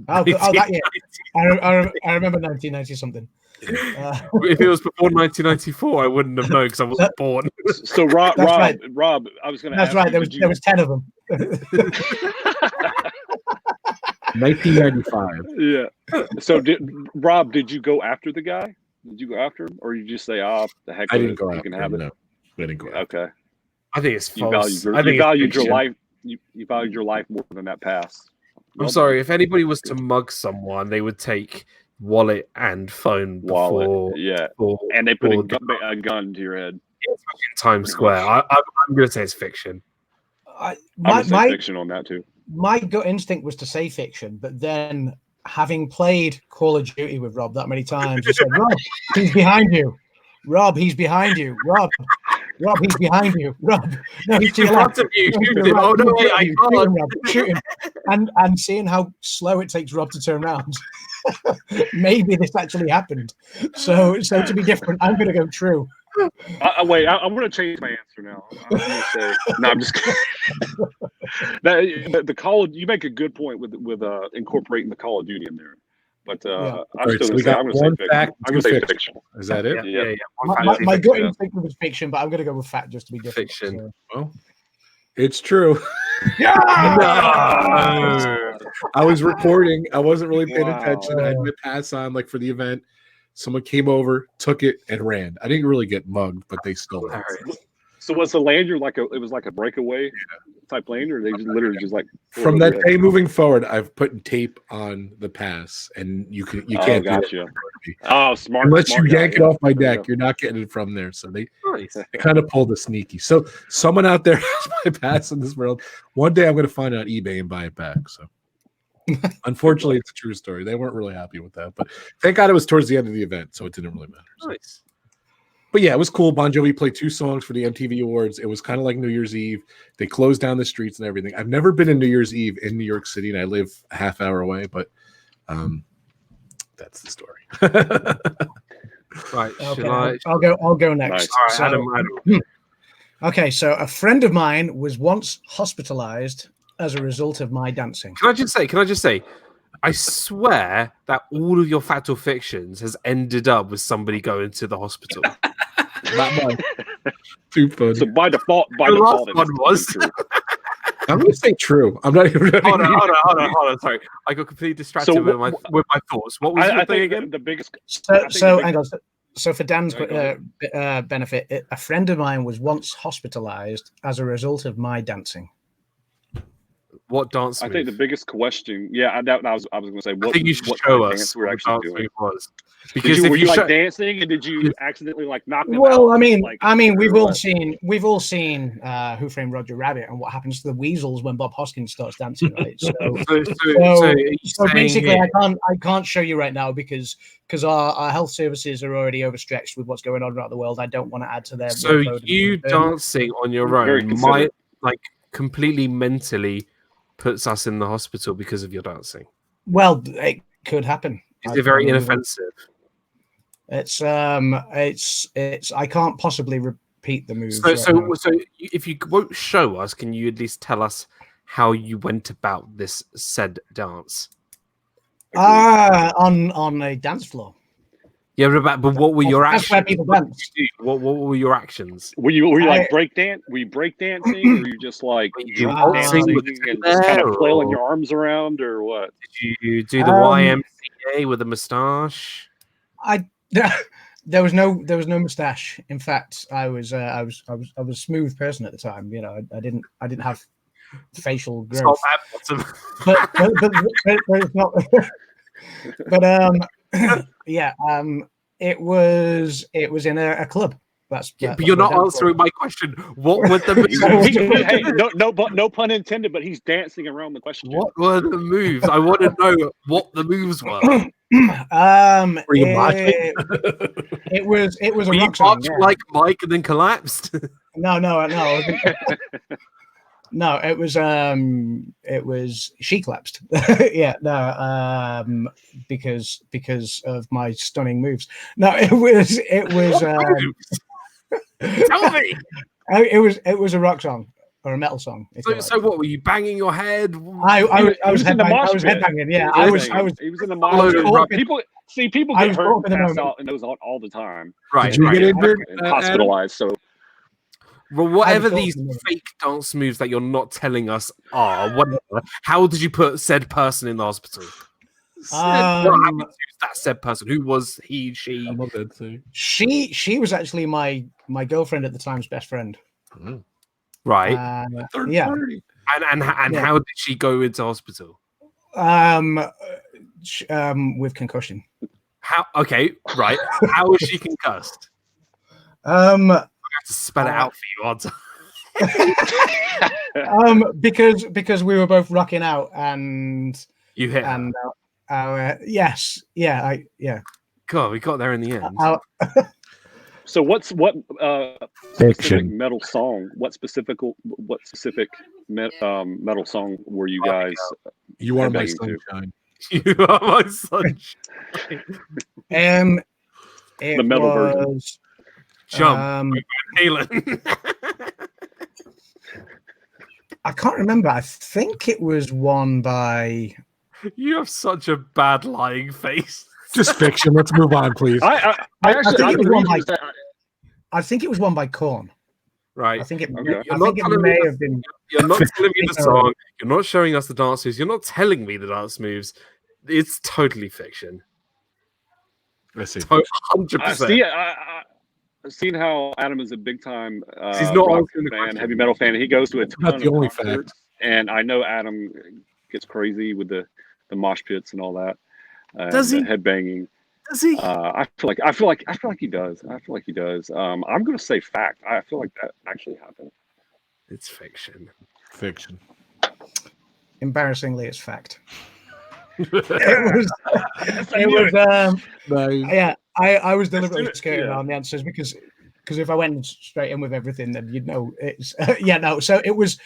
Oh, that year. I remember 1990 something. If it was before 1994, I wouldn't have known because I wasn't born. So Rob, That's right. Rob, I was going to. That's ask right. You, There was 10 of them. 1995. Yeah. So Rob, did you go after the guy? Did you go after him, or you just say, the heck I with didn't it, go you out. can have it"? No, I didn't go out. Okay. I think it's You false. valued your life. You valued your life more than that pass. I'm sorry. If anybody was to mug someone, they would take wallet and phone Wallet. before. Yeah. before- And they put before a gun to your head. in Times Square. I'm going to say it's fiction. I'm going to say fiction on that too. My gut instinct was to say fiction, but then having played Call of Duty with Rob that many times, I said, "Rob, he's behind you. Rob, he's behind you. Rob, he's behind you. Rob, no, he's to In your left. front of you, No, shoot to him. your Oh right. no, wait, I Shoot can't. him, Rob. Shoot him." And seeing how slow it takes Rob to turn around, maybe this actually happened. So to be different, I'm going to go true. Wait, I'm going to change my answer now. I'm going to say no. I'm just kidding. The Call of, you make a good point with incorporating the Call of Duty in there. But Yeah. I'm All right, still so going we to say got I'm going to one say fiction. fact, I'm going to two say fiction. fiction. Is that it? Yeah. One fact, My two gut fiction. instinct was fiction, but I'm going to go with fact just to be different. Fiction. So. Well, it's true. No! I was recording. I wasn't really paying Wow. attention. I had my pass on like for the event. Someone came over, took it, and ran. I didn't really get mugged, but they stole it. Hilarious. So was the lanyard it was like a breakaway type lanyard? Or they just literally just like From pulled that it day moving forward, I've put tape on the pass, and you can't do that. gotcha. Oh, smart. Unless smart you guy, yank it yeah. off my There you deck, you're not getting it from there. So they Nice. kind of pulled a sneaky. So someone out there has my pass in this world. One day I'm going to find it on eBay and buy it back. So unfortunately, it's a true story. They weren't really happy with that, but thank God it was towards the end of the event, so it didn't really matter. So. Nice. But yeah, it was cool. Bon Jovi played 2 songs for the MTV Awards. It was kind of like New Year's Eve. They closed down the streets and everything. I've never been in New Year's Eve in New York City, and I live a half hour away, but that's the story. Right. Okay, Should I? I'll go next. Nice. All right, So- Adam. Okay, so a friend of mine was once hospitalized as a result of my dancing. Can I just say, I swear that all of your fact or fictions has ended up with somebody going to the hospital. Not mine. Too funny. So by default, The last it's one was. true. I'm going to say true. I'm not even. Hold on. Sorry, I got completely distracted So with my thoughts. What was your I thing think again? the biggest. So hang on. So for Dan's Sorry, go benefit, a friend of mine was once hospitalized as a result of my dancing. What dance? I think the move? biggest question. Yeah, I was going to say I what. think you should what show kind of us dance what we're the actually dance doing. move was. Did Because you, if were you show, like dancing and did you accidentally like knock them Well, out? I mean, Like, we've or all what? seen Who Framed Roger Rabbit and what happens to the weasels when Bob Hoskins starts dancing, right? So, so are you so saying basically, here- I can't show you right now because our health services are already overstretched with what's going on around the world. I don't want to add to their So workload. you dancing on your Very own considerate. might like completely mentally puts us in the hospital because of your dancing. Well, it could happen. Is it very inoffensive? It's I can't possibly repeat the moves. So if you won't show us, can you at least tell us how you went about this said dance? On a dance floor. Yeah, but what were your That's actions? where people What did dance. you do? What were your actions? Were you I- like break dance? Were you break dancing, or were you just like Were you drunk dancing dancing with the and just kind of tenor, flailing or- your arms around, or what? Did you do the Um, YMCA with a moustache? There was no mustache. In fact, I was a smooth person at the time. You know, I didn't have facial It's not growth. that bottom. But it's not. But yeah, it was in a club. But you're not answering my question. What were the moves? Hey, no pun intended, but he's dancing around the question. What were the moves? I want to know what the moves were. Were you marching? It was a Were you rock song. marched like Mike and then collapsed? No. No, it was she collapsed. Yeah, no, because of my stunning moves. No, it was Tell me. it was a rock song or a metal song. if you like. So what were you banging your head? I was in the mosh pit. headbanging. Yeah, He I was in the mosh pit. caught- People I get was hurt caught and in the pass moment. out in those all the time. Right. Did you get injured? And Adam? hospitalized. So Well, whatever I was these caught in the moment. fake dance moves that you're not telling us are, whatever, how did you put said person in the hospital? What happened to that said person? Who was he, she? I love that too. She was actually my girlfriend at the time's best friend. Right. Third Yeah. party. And Yeah. how did she go into hospital? With concussion. How? Okay, right. How was she concussed? I have to spell it out for you, odds. Because we were both rocking out and You hit her. and yes, yeah, God, we got there in the end. So what specific Fiction. metal song? What specific metal song were you guys? You are my headbanging to? sunshine. You are my sunshine. It The metal version. was, Jump. Halen. I can't remember. I think it was one by You have such a bad lying face. Just fiction. Let's move on, please. I actually think I it was believe one you that. I think it was won by Korn. Right. I think it. Okay. I think it may have been. You're not telling me the song. You're not showing us the dance moves. You're not telling me the dance moves. It's totally fiction. I see. 100%. See, I've seen how Adam is a big time He's not rock answering the fan, question. heavy metal fan. He goes to a ton Not the of only concerts, and I know Adam gets crazy with the mosh pits and all that. Does he? The headbanging. Does he? I feel like he does. I feel like he does. I'm going to say fact. I feel like that actually happened. It's fiction. Fiction. Embarrassingly, it's fact. It was. Nice. Yeah, I was deliberately Let's do it, skirting yeah. around the answers because if I went straight in with everything, then you'd know it's yeah, no. So it was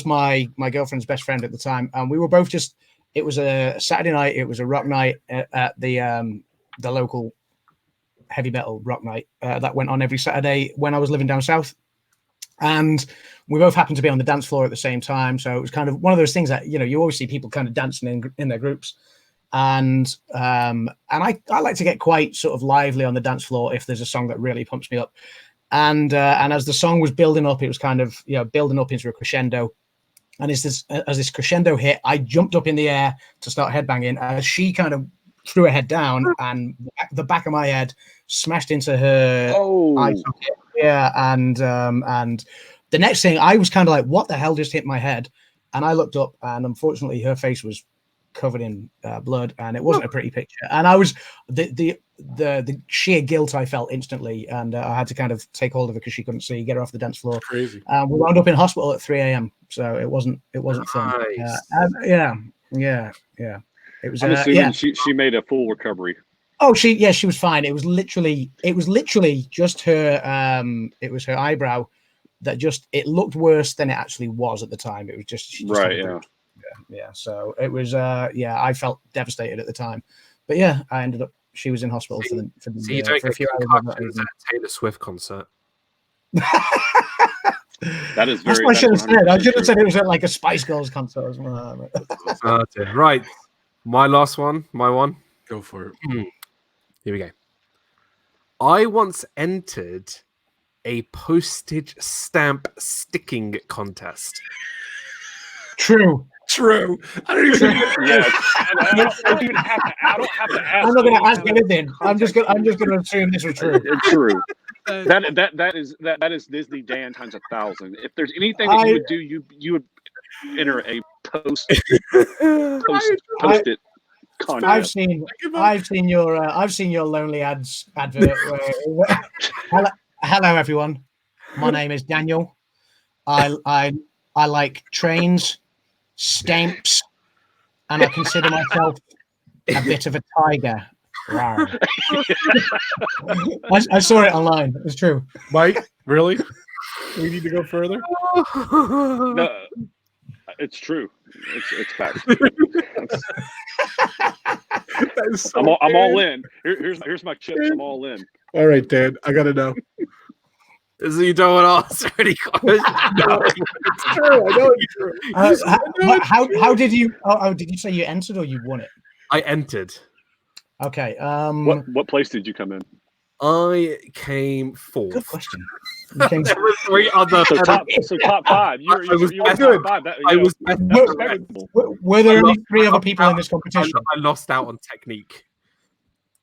my girlfriend's best friend at the time, and we were both just. It was a Saturday night. It was a rock night at the local heavy metal rock night that went on every Saturday when I was living down south, and we both happened to be on the dance floor at the same time. So it was kind of one of those things that you always see people kind of dancing in their groups. And I like to get quite sort of lively on the dance floor if there's a song that really pumps me up. And as the song was building up, it was kind of building up into a crescendo. And as this crescendo hit, I jumped up in the air to start headbanging. As she kind of threw her head down, and the back of my head smashed into her eye socket. Yeah, and the next thing, I was kind of like, "What the hell just hit my head?" And I looked up, and unfortunately, her face was covered in blood, and it wasn't a pretty picture. And I was the sheer guilt I felt instantly, and I had to kind of take hold of her because she couldn't see, get her off the dance floor. Crazy. We wound up in hospital at 3 a.m. So it wasn't fun. Nice. Yeah. It was. I'm assuming she made a full recovery. Oh, she was fine. It was literally just her. It was her eyebrow that it looked worse than it actually was at the time. It was just she just had a bruise. Yeah. So it was. I felt devastated at the time, but yeah, I ended up. She was in hospital for a few hours. At a Taylor Swift concert. That is That's very. what I should have said. I should have true. said it was at like a Spice Girls concert or something. Right. My last one. My one. Go for it. Here we go. I once entered a postage stamp sticking contest. True. I don't even. I don't have to ask. I'm not going to ask anything. I'm just going to assume this was true. It's true. That is Disney Dan times 1,000. If there's anything that you would do, you would enter a post it contest. I've seen your Lonely Ads advert. Hello everyone. My name is Daniel. I like trains, stamps, and I consider myself a bit of a tiger. I saw it online. It's true. Mike, really? We need to go further. No, it's true. It's fact. So I'm all in. Here's my chips. I'm all in. All right, Dan. I gotta know. So you don't want to answer any questions? No, it's true. I know it's true. How did you? Oh, did you say you entered or you won it? I entered. Okay. What place did you come in? I came fourth. Good question. There were three other. So top five. You were top five. Were there only three other people in this competition? I lost out on technique.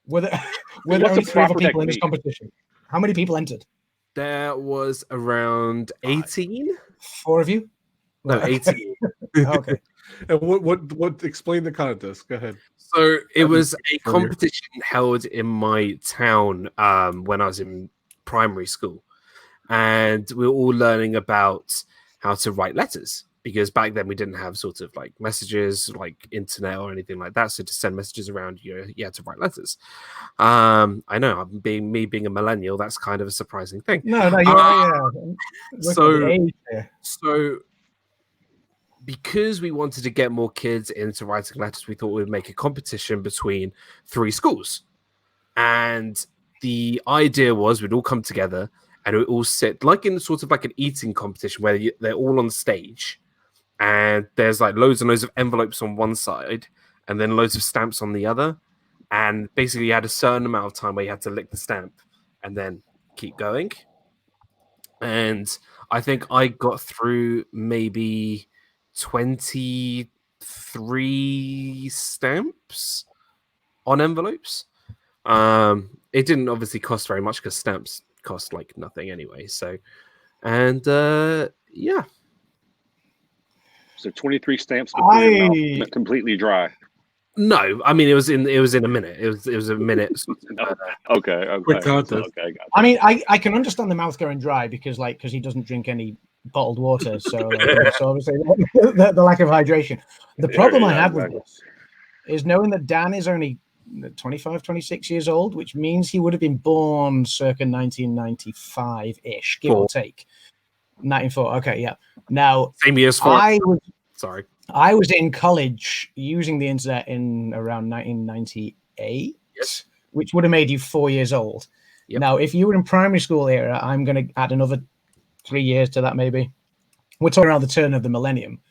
Were there only three other people in this competition? How many people entered? There was around 18. 4 of you? No, 18. Okay. And what? Explain the contest. Go ahead. So it was a competition held in my town when I was in primary school, and we were all learning about how to write letters, because back then we didn't have sort of like messages like internet or anything like that. So to send messages around, you had to write letters. I know, being a millennial, that's kind of a surprising thing. No, you're So because we wanted to get more kids into writing letters, we thought we'd make a competition between 3 schools. And the idea was we'd all come together and we'd all sit like in sort of like an eating competition where they're all on stage and there's like loads and loads of envelopes on one side and then loads of stamps on the other. And basically, you had a certain amount of time where you had to lick the stamp and then keep going. And I think I got through maybe 23 stamps on envelopes. It didn't obviously cost very much because stamps cost like nothing anyway. So, and yeah. So 23 stamps before your mouth went completely dry. No, I mean it was in a minute. It was a minute. Okay. Quick contest. Okay, gotcha. I mean, I can understand the mouth going dry because he doesn't drink any bottled water, so so obviously the lack of hydration. The problem I have with this is knowing that Dan is only 25, 26 years old, which means he would have been born circa 1995-ish, give or take. 94. Okay, yeah. Now, same year as Sorry. I was in college using the internet in around 1998, which would have made you 4 years old. Yep. Now, if you were in primary school era, I'm going to add another 3 years to that, maybe. We're talking around the turn of the millennium.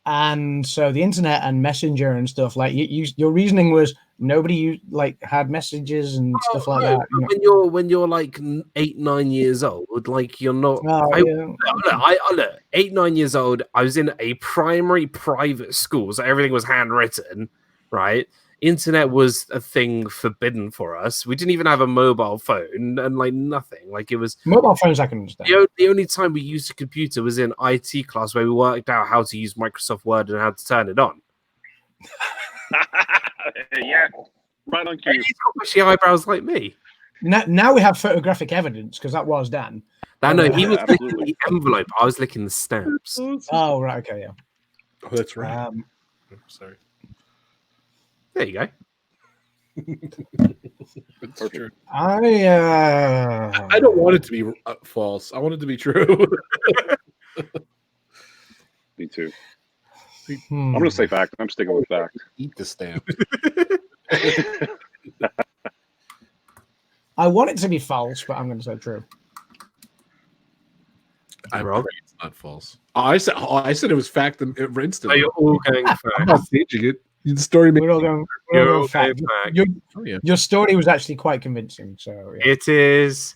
And so the internet and messenger and stuff, like your reasoning was nobody had messages and stuff like that. When you're like 8, 9 years old, like you're not. Look, 8, 9 years old. I was in a primary private school, so everything was handwritten, right? Internet was a thing forbidden for us. We didn't even have a mobile phone and like nothing. Like it was mobile phones. I can understand. The only time we used a computer was in IT class where we worked out how to use Microsoft Word and how to turn it on. Yeah, right on cue. He's got bushy eyebrows like me. Now we have photographic evidence because that was Dan. No, he was licking the envelope. I was licking the stamps. Oh right, okay, yeah. Oh, that's right. Sorry. There you go. It's true. I don't want it to be false. I want it to be true. Me too. I'm going to say fact. I'm sticking with fact. Eat the stamp. I want it to be false, but I'm going to say true. I'm afraid it's not false. I said it was fact instantly. You're all going fact. I'm not staging it. The story. We're all going fact. Your story was actually quite convincing. So yeah. It is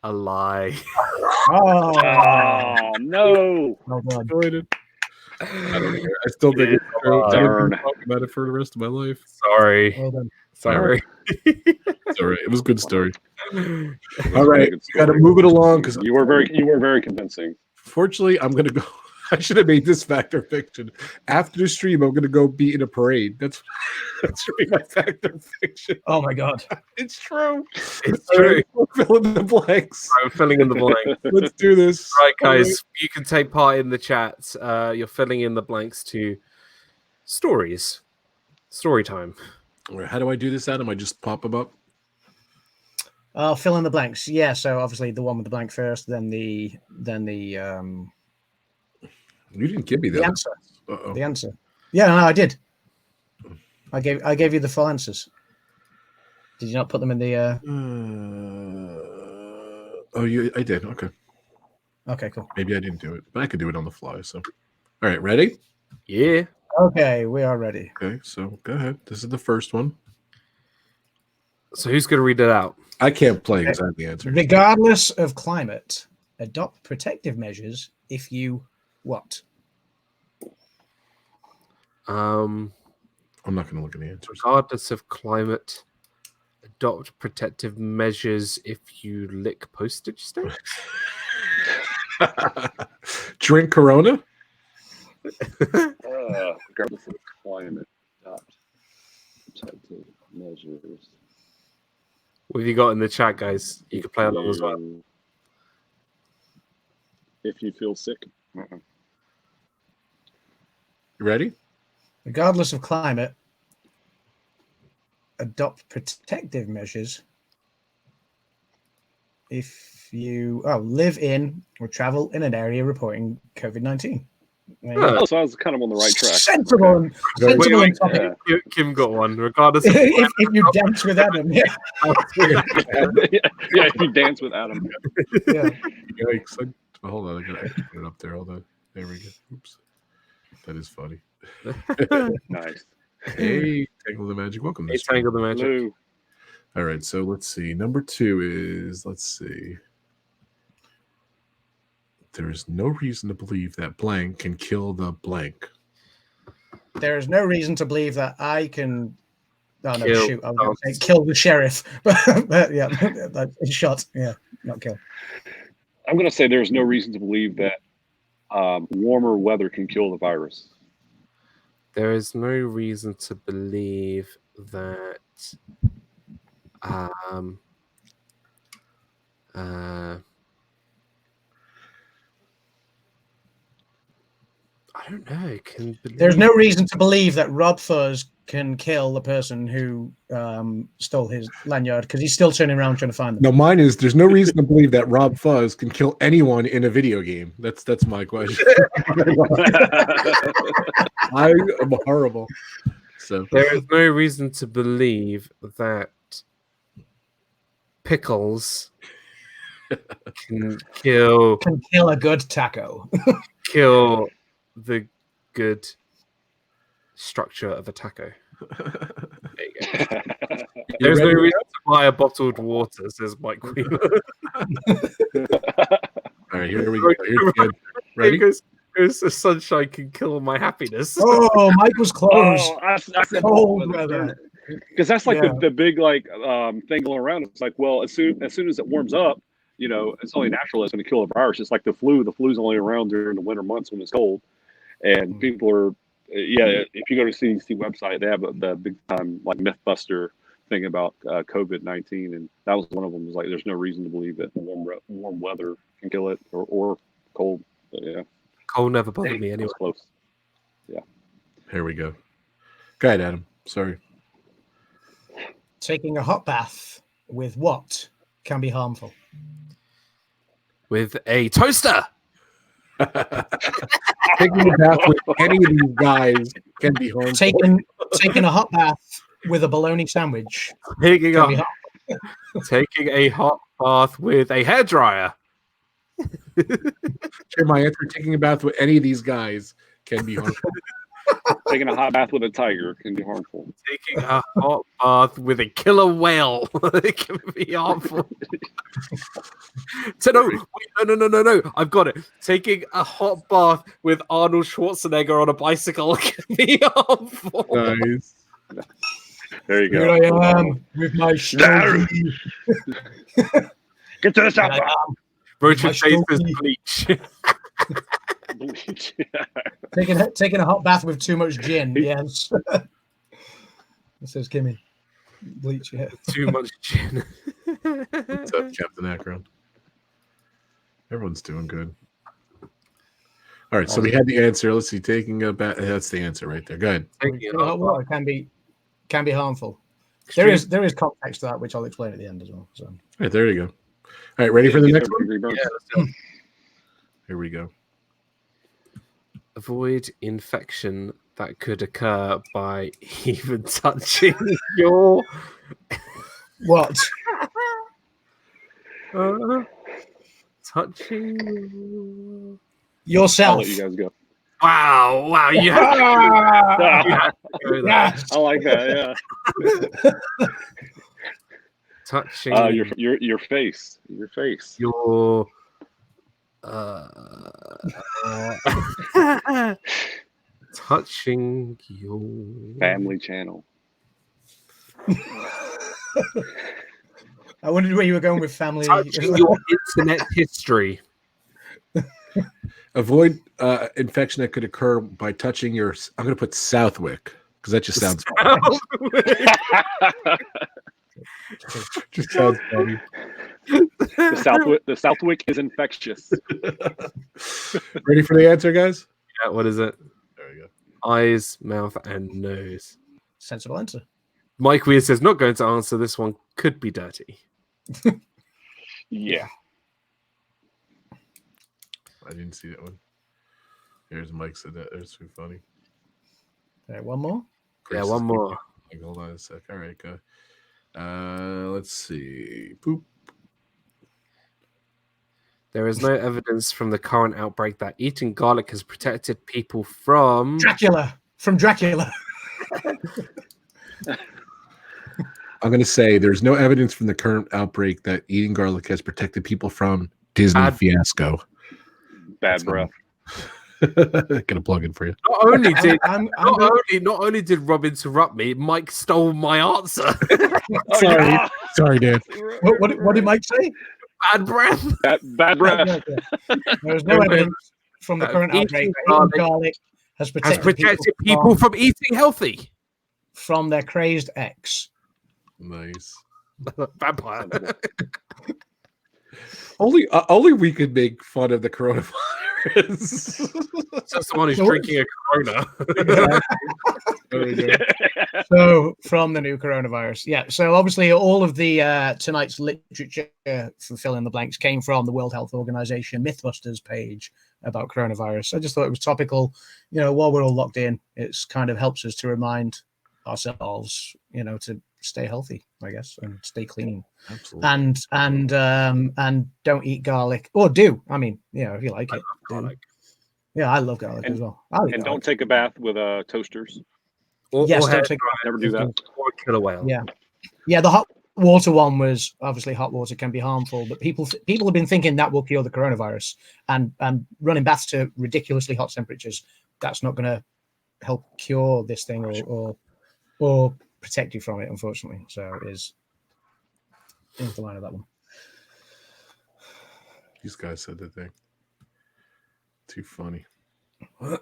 a lie. Oh no! Oh, God. I don't care. I still think it's true. I'm talking about it for the rest of my life. Sorry. Well Sorry. It's all right. It was a good story. All right, got to move it along because you were very convincing. Fortunately, I'm gonna go. I should have made this fact or fiction. After the stream, I'm gonna go be in a parade. That should be my fact or fiction. Oh my God, it's true. It's true. Fill in the blanks. I'm filling in the blank. Let's do this. Right, guys, you can take part in the chat. You're filling in the blanks to stories. Story time. How do I do this, Adam? I just pop them up. I'll fill in the blanks. Yeah, so obviously the one with the blank first, then the You didn't give me the answer. The answer. Yeah, no, I did. I gave you the full answers. Did you not put them in the? I did. Okay. Okay, cool. Maybe I didn't do it, but I could do it on the fly. So, all right, ready? Yeah. Okay, we are ready. Okay, so go ahead. This is the first one. So who's going to read it out? I can't play because I have the answer. Regardless of climate, adopt protective measures if you what? I'm not going to look at the answers. Regardless of climate, adopt protective measures if you lick postage stamps. Drink Corona. Regardless of climate, adopt protective measures. What have you got in the chat, guys? You can play along as well. If you feel sick. You ready? Regardless of climate, adopt protective measures if you live in or travel in an area reporting COVID-19. So I was kind of on the right track. Sensible and topic. Yeah. Kim got one. Regardless of if you dance with Adam, yeah. Yeah, if you dance with Adam. Yeah. Yikes. Hold on, I gotta put it up there. Hold on. There we go. Oops. That is funny. Nice. Hey, Tangle the Magic. Welcome. Hey, Tangle the Magic. Hello. All right, so let's see. Number 2 is, there is no reason to believe that blank can kill the blank. There is no reason to believe that I can. Oh no! Kill Shoot! I was going to say kill the sheriff, but yeah, that's shot. Yeah, not kill. I'm going to say there's no reason to believe that warmer weather can kill the virus. There is no reason to believe that I don't know. There's no reason to believe that Rob Fuzz can kill the person who stole his lanyard because he's still turning around trying to find them. No, mine is there's no reason to believe that Rob Fuzz can kill anyone in a video game. That's my question. I am horrible. So there is no reason to believe that pickles can kill a good taco. kill the good structure of a taco. There you go. There's no reason to buy a bottled water, says Mike Wheeler. All right, here we go. Here's good. Ready? Because the sunshine can kill my happiness. Oh, Mike was close. Oh, I said Cold weather. Because that's like Yeah. the big thing going around. It's like, well, as soon as it warms up, it's only natural it's going to kill the virus. It's like the flu. The flu's only around during the winter months when it's cold, and people are, if you go to CDC website, they have the big time like MythBuster thing about COVID-19, and that was one of them. Was like, there's no reason to believe that warm weather can kill it or cold. But yeah, Cold never bothered me anyway. It's close. Yeah. Here we go. Go ahead, Adam. Sorry. Taking a hot bath with what can be harmful? With a toaster. Taking a bath with any of these guys can be harmful. Taking a hot bath with a bologna sandwich. Taking a hot bath with a hairdryer. Share my answer. Taking a bath with any of these guys can be harmful. Taking a hot bath with a tiger can be harmful. Taking a hot bath with a killer whale it can be harmful. So no. I've got it. Taking a hot bath with Arnold Schwarzenegger on a bicycle can be harmful. Nice. There you go. Here I am with my stogie. Get to the south. Roach face is bleach. Bleach. Taking a hot bath with too much gin. Yes. This says Kimmy. Bleach. Yeah. Too much gin. What's up, Captain Akron? Everyone's doing good. All right, so we had the answer. Let's see. Taking a bath. That's the answer right there. Go ahead. Hot water can be harmful. There is context to that, which I'll explain at the end as well. So. All right, there you go. All right, ready for the next one? Yeah, let's do it. Here we go. Avoid infection that could occur by even touching your What? touching I'll Yourself. let you guys go. Wow, you have to go there. Yes. I like that. Yeah. Touching Your face. Your face. your touching your Family channel. I wondered where you were going with family. touching your internet history. Avoid infection that could occur by touching your. I'm going to put Southwick because that just sounds. Just sounds funny. The Southwick is infectious. Ready for the answer, guys? Yeah, what is it? There we go. Eyes, mouth, and nose. Sensible answer. Mike Weir says not going to answer this one. Could be dirty. Yeah. I didn't see that one. Here's Mike said that. That's too funny. All right, one more. Yeah, one more. Hold on a sec. All right, go. Let's see. Boop. There is no evidence from the current outbreak that eating garlic has protected people from Dracula. From Dracula. I'm going to say there's no evidence from the current outbreak that eating garlic has protected people from Disney fiasco. Bad breath. Gonna plug in for you. Not only did Rob interrupt me, Mike stole my answer. Sorry, Dan. What did Mike say? Bad breath. Bad breath. There is no evidence from the current outbreak that eating garlic has protected people from eating healthy. From their crazed ex. Nice. Vampire. Only we could make fun of the coronavirus. That's the one who's drinking a Corona. So from the new coronavirus, yeah. So obviously, all of the tonight's literature for fill in the blanks came from the World Health Organization MythBusters page about coronavirus. I just thought it was topical. While we're all locked in, it's kind of helps us to remind ourselves, to stay healthy, I guess, and stay clean. Absolutely. And don't eat garlic, or do. I mean, if you like it. Yeah, I love garlic as well. And don't take a bath with toasters. Yes, don't never do that. Or kill a whale. Yeah. The hot water one was obviously hot water can be harmful, but people have been thinking that will cure the coronavirus, and running baths to ridiculously hot temperatures, that's not going to help cure this thing or protect you from it, unfortunately. So is the line of that one. These guys said that thing. Too funny. I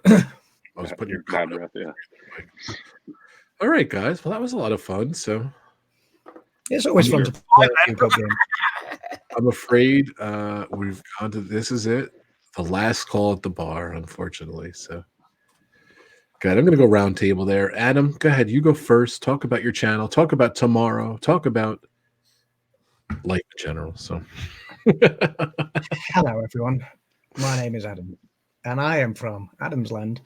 was putting your bad breath, yeah. All right, guys. Well, that was a lot of fun. So it's always fun to play a game. I'm afraid we've gone to this is it. The last call at the bar, unfortunately. So good. I'm going to go round table there. Adam, go ahead. You go first. Talk about your channel. Talk about tomorrow. Talk about life in general. So, hello, everyone. My name is Adam, and I am from AdamsLand.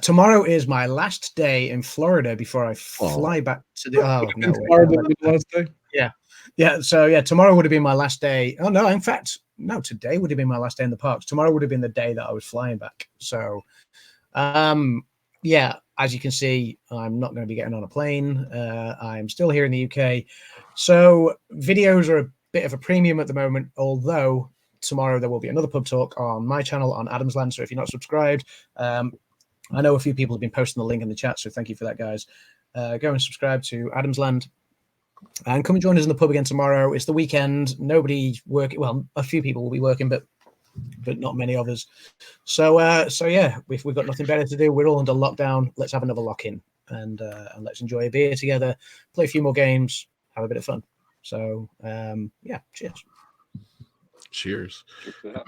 Tomorrow is my last day in Florida before I fly back to the. Oh no! Last day? Yeah. So yeah, tomorrow would have been my last day. Oh no! In fact, no. Today would have been my last day in the parks. Tomorrow would have been the day that I was flying back. So, yeah, as you can see, I'm not going to be getting on a plane. I'm still here in the UK. So videos are a bit of a premium at the moment, although tomorrow there will be another pub talk on my channel on AdamsLand. So if you're not subscribed, I know a few people have been posting the link in the chat, so thank you for that, guys. Go and subscribe to AdamsLand and come and join us in the pub again tomorrow. It's the weekend. Nobody working. Well, a few people will be working, but not many of us. So yeah, if we've got nothing better to do, we're all under lockdown. Let's have another lock-in and let's enjoy a beer together, play a few more games, have a bit of fun. So yeah, cheers. Cheers.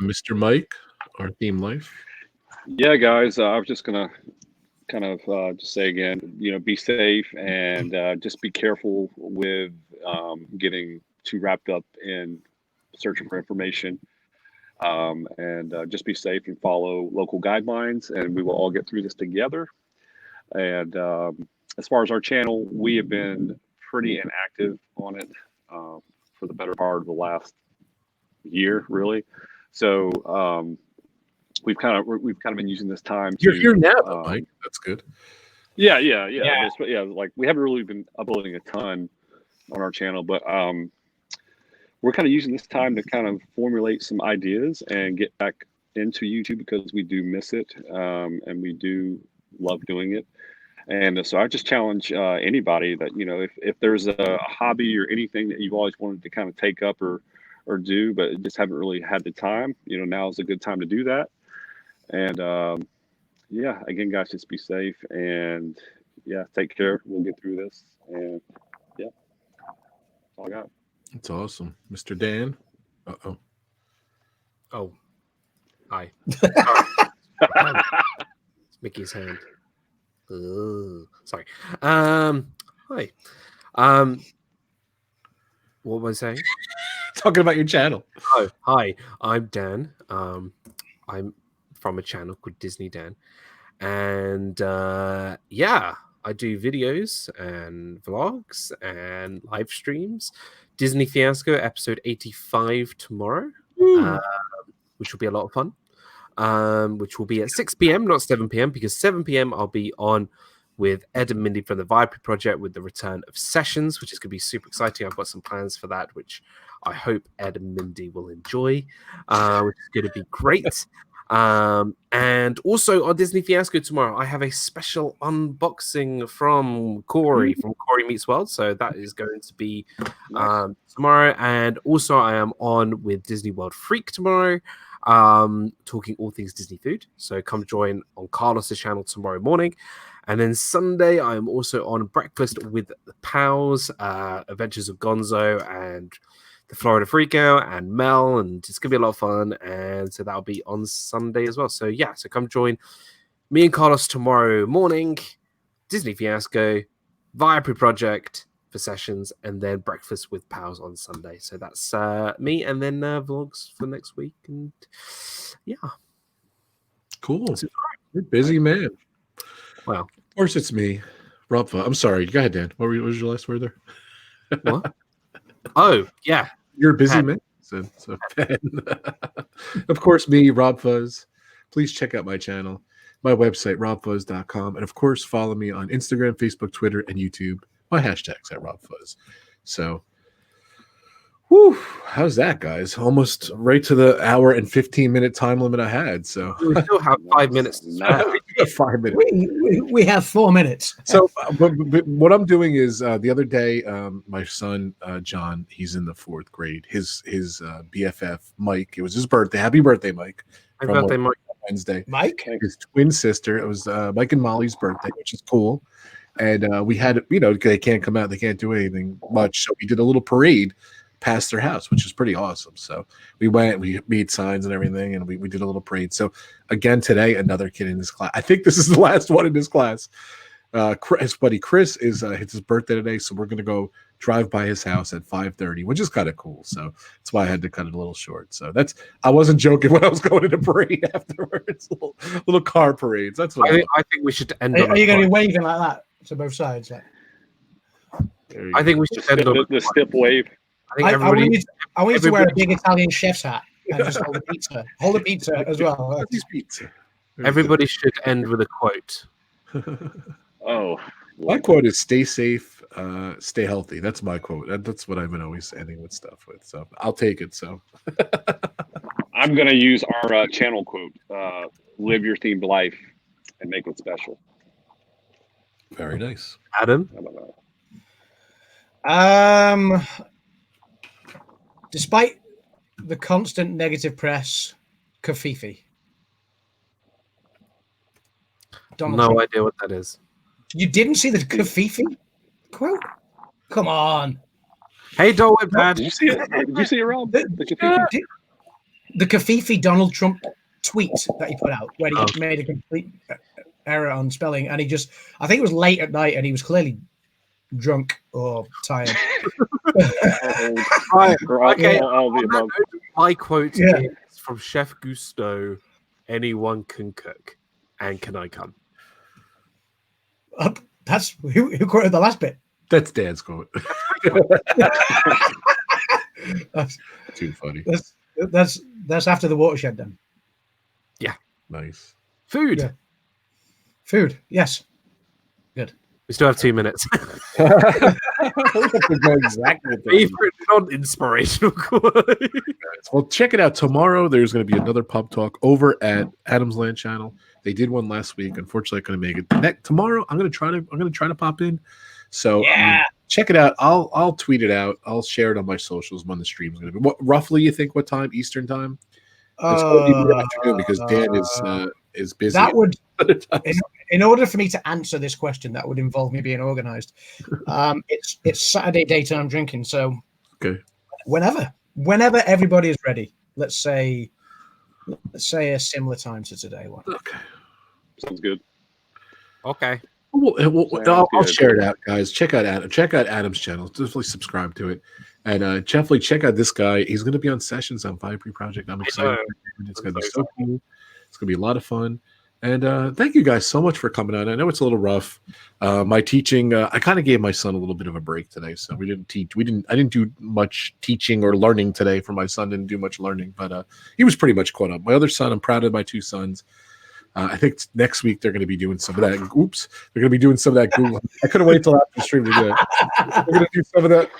Mr. Mike, our theme life. Yeah, guys, I was just gonna kind of just say again, be safe and just be careful with getting too wrapped up in searching for information. And just be safe and follow local guidelines, and we will all get through this together. And as far as our channel, we have been pretty inactive on it for the better part of the last year, really. So we've kind of been using this time. You're here now, though, Mike. That's good. Yeah. Like we haven't really been uploading a ton on our channel, but we're kind of using this time to kind of formulate some ideas and get back into YouTube because we do miss it and we do love doing it. And so I just challenge anybody that, if there's a hobby or anything that you've always wanted to kind of take up or do, but just haven't really had the time, now is a good time to do that. And yeah, again, guys, just be safe and yeah, take care. We'll get through this. And yeah, that's all I got. That's awesome. Mr. Dan. Uh-oh. Oh. Hi. It's Mickey's hand. Sorry. Hi. What was I saying? Talking about your channel. Oh, hi. I'm Dan. I'm from a channel called Disney Dan. And yeah, I do videos and vlogs and live streams. Disney Fiasco episode 85 tomorrow, which will be a lot of fun. Which will be at 6 p.m., not 7 p.m., because 7 p.m. I'll be on with Ed and Mindy from the Viper Project with the return of Sessions, which is going to be super exciting. I've got some plans for that, which I hope Ed and Mindy will enjoy, which is going to be great. And also on Disney Fiasco tomorrow, I have a special unboxing from Corey Meets World. So that is going to be tomorrow. And also I am on with Disney World Freak tomorrow, talking all things Disney food. So come join on Carlos's channel tomorrow morning. And then Sunday, I am also on Breakfast with the Pals, Adventures of Gonzo and the Florida Freakout and Mel, and it's gonna be a lot of fun. And so that'll be on Sunday as well. So yeah, so come join me and Carlos tomorrow morning. Disney Fiasco, Viper Project for Sessions, and then Breakfast with Pals on Sunday. So that's me, and then vlogs for next week. And yeah, Cool. You're a busy man. Wow. Of course, it's me, Rob. I'm sorry. Go ahead, Dan. What was your last word there? What? Oh yeah. You're a busy man. So of course, me, Rob Fuzz. Please check out my channel, my website, robfuzz.com. And of course, follow me on Instagram, Facebook, Twitter, and YouTube. My hashtags at RobFuzz. So, whew, how's that, guys? Almost right to the hour and 15-minute time limit I had. So We still have 5 minutes to spare. we got 5 minutes. We have 4 minutes. So, but what I'm doing is the other day, my son John, he's in the 4th grade. His BFF Mike. It was his birthday. Happy birthday, Mike! Happy birthday, Mike. Wednesday. Mike? His twin sister. It was Mike and Molly's birthday, which is cool. And we had, they can't come out, they can't do anything much. So we did a little parade past their house, which is pretty awesome. So we went, we made signs and everything, and we did a little parade. So again today, another kid in this class. I think this is the last one in this class. His buddy Chris is it's his birthday today, so we're gonna go drive by his house at 5:30, which is kind of cool. So that's why I had to cut it a little short. So I wasn't joking when I was going to parade afterwards. little car parades. That's what I think we should end. Are you going to be waving like that to both sides? Like? I think we should end on the stip wave. I think everybody. I want you to wear a big Italian chef's hat and just hold a pizza. Hold a pizza as well. Everybody should end with a quote. Oh, my quote is "Stay safe, stay healthy." That's my quote. That's what I've been always ending with stuff with. So I'll take it. So I'm gonna use our channel quote: "Live your themed life and make it special." very nice, Adam. How about that? Despite the constant negative press, Kafifi. Donald No Trump. idea what that is. You didn't see the Kafifi quote? Come on. Hey, Dole Whippad. Did you see it? Did you see it, Rob? The Kafifi Donald Trump tweet that he put out, where he made a complete error on spelling, and I think it was late at night, and he was clearly drunk or tired. Right, Okay. my quote Yeah. is from Chef Gusto: "Anyone can cook, and can I come?" That's who quoted the last bit. that's Dan's quote. That's Too funny. that's after the watershed then. Nice. Food. Yeah. Food, yes. Good. We still have 2 minutes. Exactly. Favorite non-inspirational quote. Well, check it out. Tomorrow there's going to be another pub talk over at AdamsLand channel. They did one last week. Unfortunately, I couldn't make it. Tomorrow, I'm going to try to pop in. So check it out. I'll tweet it out. I'll share it on my socials when the stream's going to be. What roughly you think? What time? Eastern time? It's going to be the afternoon because Dan is busy. That would, in order for me to answer this question, that would involve me being organized. It's Saturday daytime drinking, so okay. Whenever everybody is ready, let's say a similar time to today. Okay. Sounds good. Okay. I'll share it out, guys. Check out Adam's channel. Definitely subscribe to it, and definitely check out this guy. He's going to be on Sessions on Viper Project. I'm excited. It's going to be so cool. It's going to be a lot of fun. And thank you guys so much for coming on. I know it's a little rough. My teaching, I kind of gave my son a little bit of a break today, so we didn't teach. I didn't do much teaching or learning today. For my son, didn't do much learning, but he was pretty much caught up. My other son, I'm proud of my 2 sons. I think next week they're going to be doing some of that. Oops, they're going to be doing some of that Google. I couldn't wait till after the stream to do it. They're going to do some of that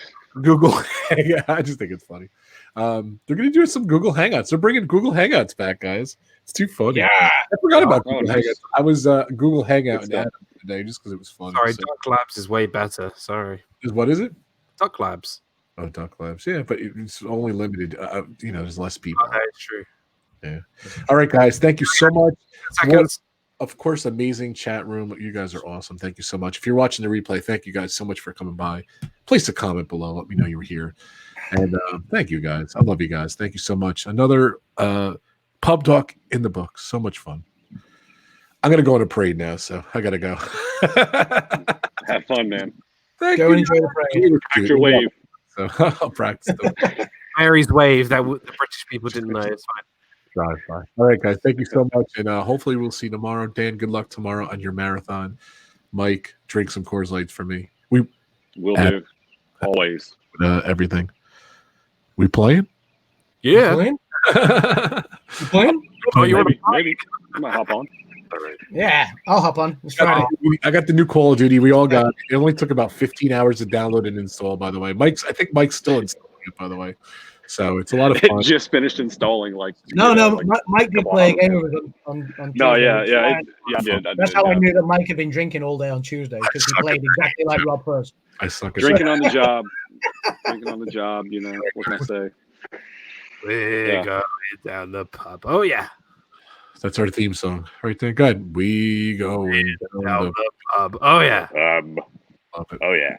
Google. Yeah, I just think it's funny. They're going to do some Google Hangouts. They're bringing Google Hangouts back, guys. It's too funny. Yeah. I forgot about Google nice. Hangouts. I was Google Hangout Good in stuff. Adam today just because it was fun. Sorry, So- Duck Labs is way better. Sorry, what is it? Duck Labs. Oh, Duck Labs. Yeah, but it's only limited. There's less people. Okay, it's true. All right, guys. Thank you so much. Seconds. Of course, amazing chat room. You guys are awesome. Thank you so much. If you're watching the replay, thank you guys so much for coming by. Place a comment below. Let me know you were here. And thank you guys. I love you guys. Thank you so much. Another pub talk in the books. So much fun. I'm going to go on a parade now, so I got to go. Have fun, man. Thank Go you. and enjoy the parade. Act your wave. So I'll practice them. Mary's wave that the British people didn't know. It's fine. Drive by. All right, guys. Thank you so much. And hopefully we'll see you tomorrow. Dan, good luck tomorrow on your marathon. Mike, drink some Coors Lights for me. Will do. Always. Everything. We playing? Yeah. Playing? You playing? Oh, you're on Maybe. Maybe. I might hop on. Yeah, I'll hop on. It's Friday. I got the new Call of Duty. We all got it. It only took about 15 hours to download and install, by the way. I think Mike's still installing it, by the way. So it's a lot of It fun. just finished installing. Like No, like, Mike did play a game with him on No, Tuesday. I did. That's how I knew that Mike had been drinking all day on Tuesday because he played exactly like Rob first. I suck at Drinking on the job. Drinking on the job. What can I say? We're Yeah. going down the pub. Oh yeah. That's our theme song right there. Good. We go in down Down the the pub. Oh yeah. pub. Oh yeah.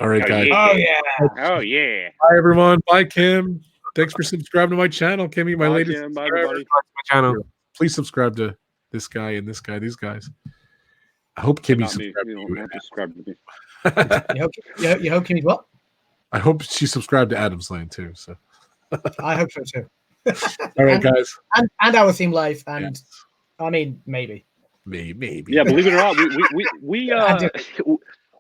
All right, Oh, guys. yeah. Oh yeah. Oh yeah. Bye, everyone. Bye, Kim. Thanks for subscribing to my channel, Kimmy. My Bye, latest. Kim. Bye, subscriber. everybody. My channel. Please subscribe to this guy and this guy, these guys. I hope Kimmy Not me. subscribed You to don't have to subscribe to me. You hope Kimmy's what? I hope she subscribed to Adamsland too. So, I hope so too. all right, guys. And our theme life, and Yes. I mean maybe. Maybe. Yeah, believe it or not, I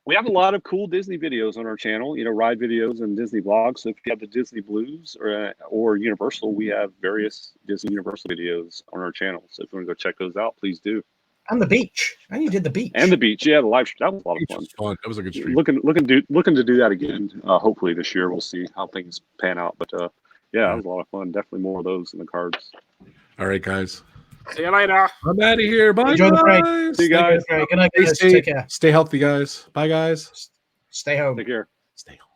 we have a lot of cool Disney videos on our channel. Ride videos and Disney vlogs. So if you have the Disney Blues or Universal, we have various Disney Universal videos on our channel. So if you want to go check those out, please do. And the beach. And you did the beach. And the beach, yeah, the live stream, that was a lot of It fun. was fun. That was a good stream. Looking to do that again. Hopefully this year. We'll see how things pan out. But yeah, it was a lot of fun. Definitely more of those in the cards. All right, guys. See you later. I'm out of here. Bye, Enjoy the break. guys. See you guys. Good night, Stay guys. safe. Take care. Stay healthy, guys. Bye, guys. Stay home. Take care. Stay home.